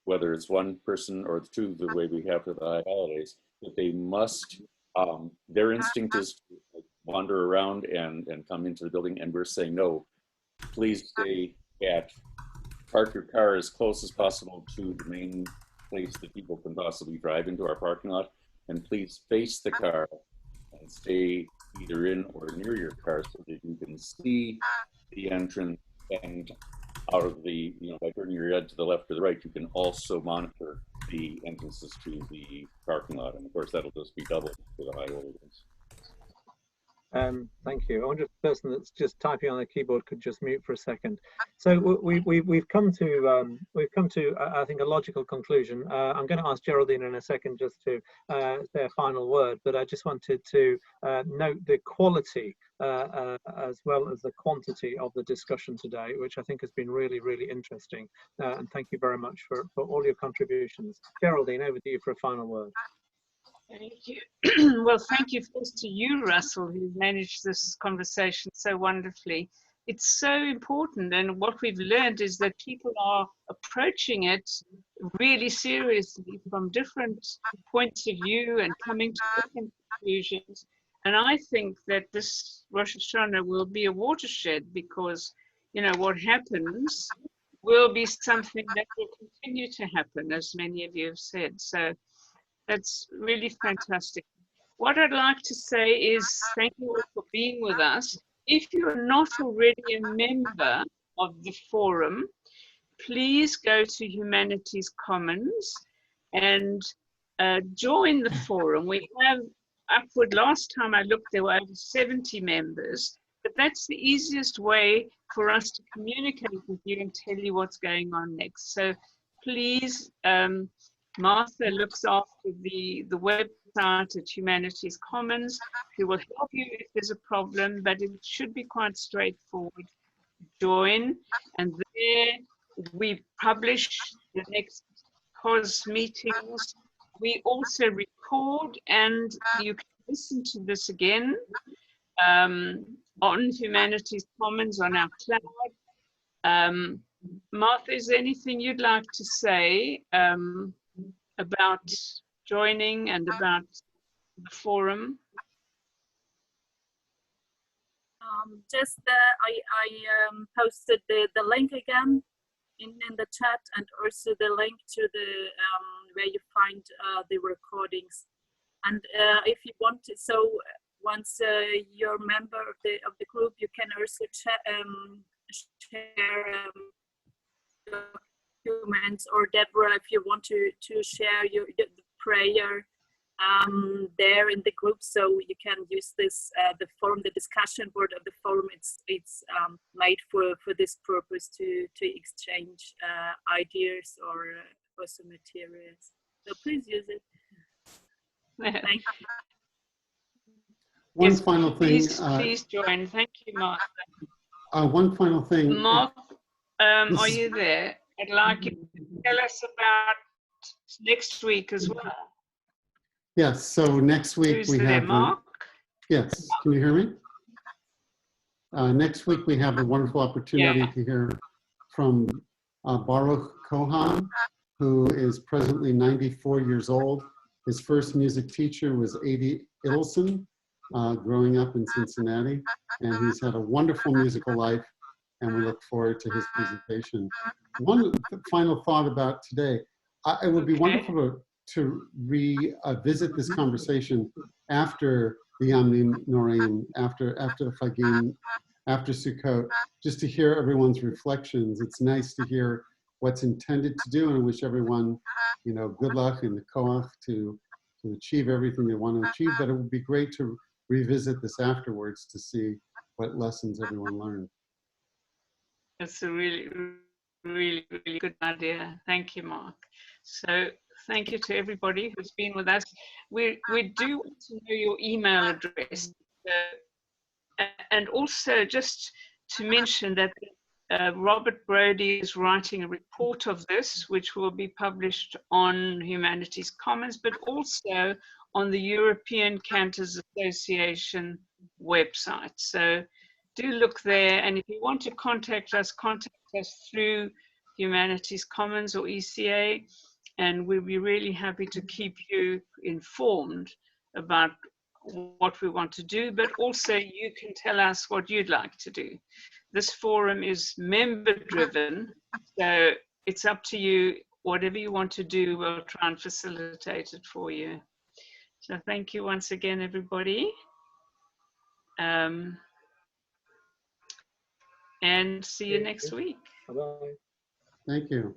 whether it's one person or two, the way we have for the High Holidays, that they must, their instinct is to wander around and come into the building, and we're saying, no, please stay park your car as close as possible to the main place that people can possibly drive into our parking lot, and please face the car and stay either in or near your car so that you can see the entrance, and out of the, by turning your head to the left or the right, you can also monitor the entrances to the parking lot. And of course, that'll just be double for the High Holydays. Thank you. I wonder if the person that's just typing on the keyboard could just mute for a second. So we've come to I think a logical conclusion. I'm going to ask Geraldine in a second just to say a final word, but I just wanted to note the quality as well as the quantity of the discussion today, which I think has been really, really interesting. And thank you very much for all your contributions. Geraldine, over to you for a final word. Thank you. Well, thank you first to you, Russell, who managed this conversation so wonderfully. It's so important, and what we've learned is that people are approaching it really seriously from different points of view and coming to different conclusions. And I think that this Rosh Hashanah will be a watershed, because, what happens will be something that will continue to happen, as many of you have said. So that's really fantastic. What I'd like to say is thank you all for being with us. If you're not already a member of the forum, please go to Humanities Commons and join the forum. We have upward, last time I looked, there were over 70 members, but that's the easiest way for us to communicate with you and tell you what's going on next. So please, Martha looks after the website at Humanities Commons, who will help you if there's a problem, but it should be quite straightforward. Join, and there we publish the next COZ meetings. We also record, and you can listen to this again on Humanities Commons on our cloud. Martha, is there anything you'd like to say about joining and about the forum? Just I posted the link again in the chat, and also the link to the where you find the recordings. And if you want to, so once you're a member of the group, you can also share documents, or Deborah, if you want to share the prayer there in the group, so you can use this the forum, the discussion board of the forum. It's made for this purpose, to exchange ideas or also materials. So please use it. Thank you. One final thing. Please join. Thank you, Mark. One final thing. Mark, are you there? I'd like you to tell us about next week as well. Yes, so next week Who's we there, have... Mark? Yes, can you hear me? Next week we have a wonderful opportunity to hear from Baruch Kohan, who is presently 94 years old. His first music teacher was Adi Ilson, growing up in Cincinnati, and he's had a wonderful musical life, and we look forward to his presentation. One final thought about today. It would be wonderful to revisit this conversation after the Yamim Norim, after the Chagim, after Sukkot, just to hear everyone's reflections. It's nice to hear what's intended to do, and I wish everyone, you know, good luck and the koach to achieve everything they want to achieve. But it would be great to revisit this afterwards to see what lessons everyone learned. That's a really, really, really good idea. Thank you, Mark. So thank you to everybody who's been with us. We do want to know your email address. And also just to mention that Robert Brody is writing a report of this, which will be published on Humanities Commons, but also on the European Cantors Association website. So do look there. And if you want to contact us through Humanities Commons or ECA, and we'll be really happy to keep you informed about what we want to do, but also you can tell us what you'd like to do. This forum is member driven, so it's up to you. Whatever you want to do, we'll try and facilitate it for you. So thank you once again, everybody. And see you next week. Bye-bye. Thank you.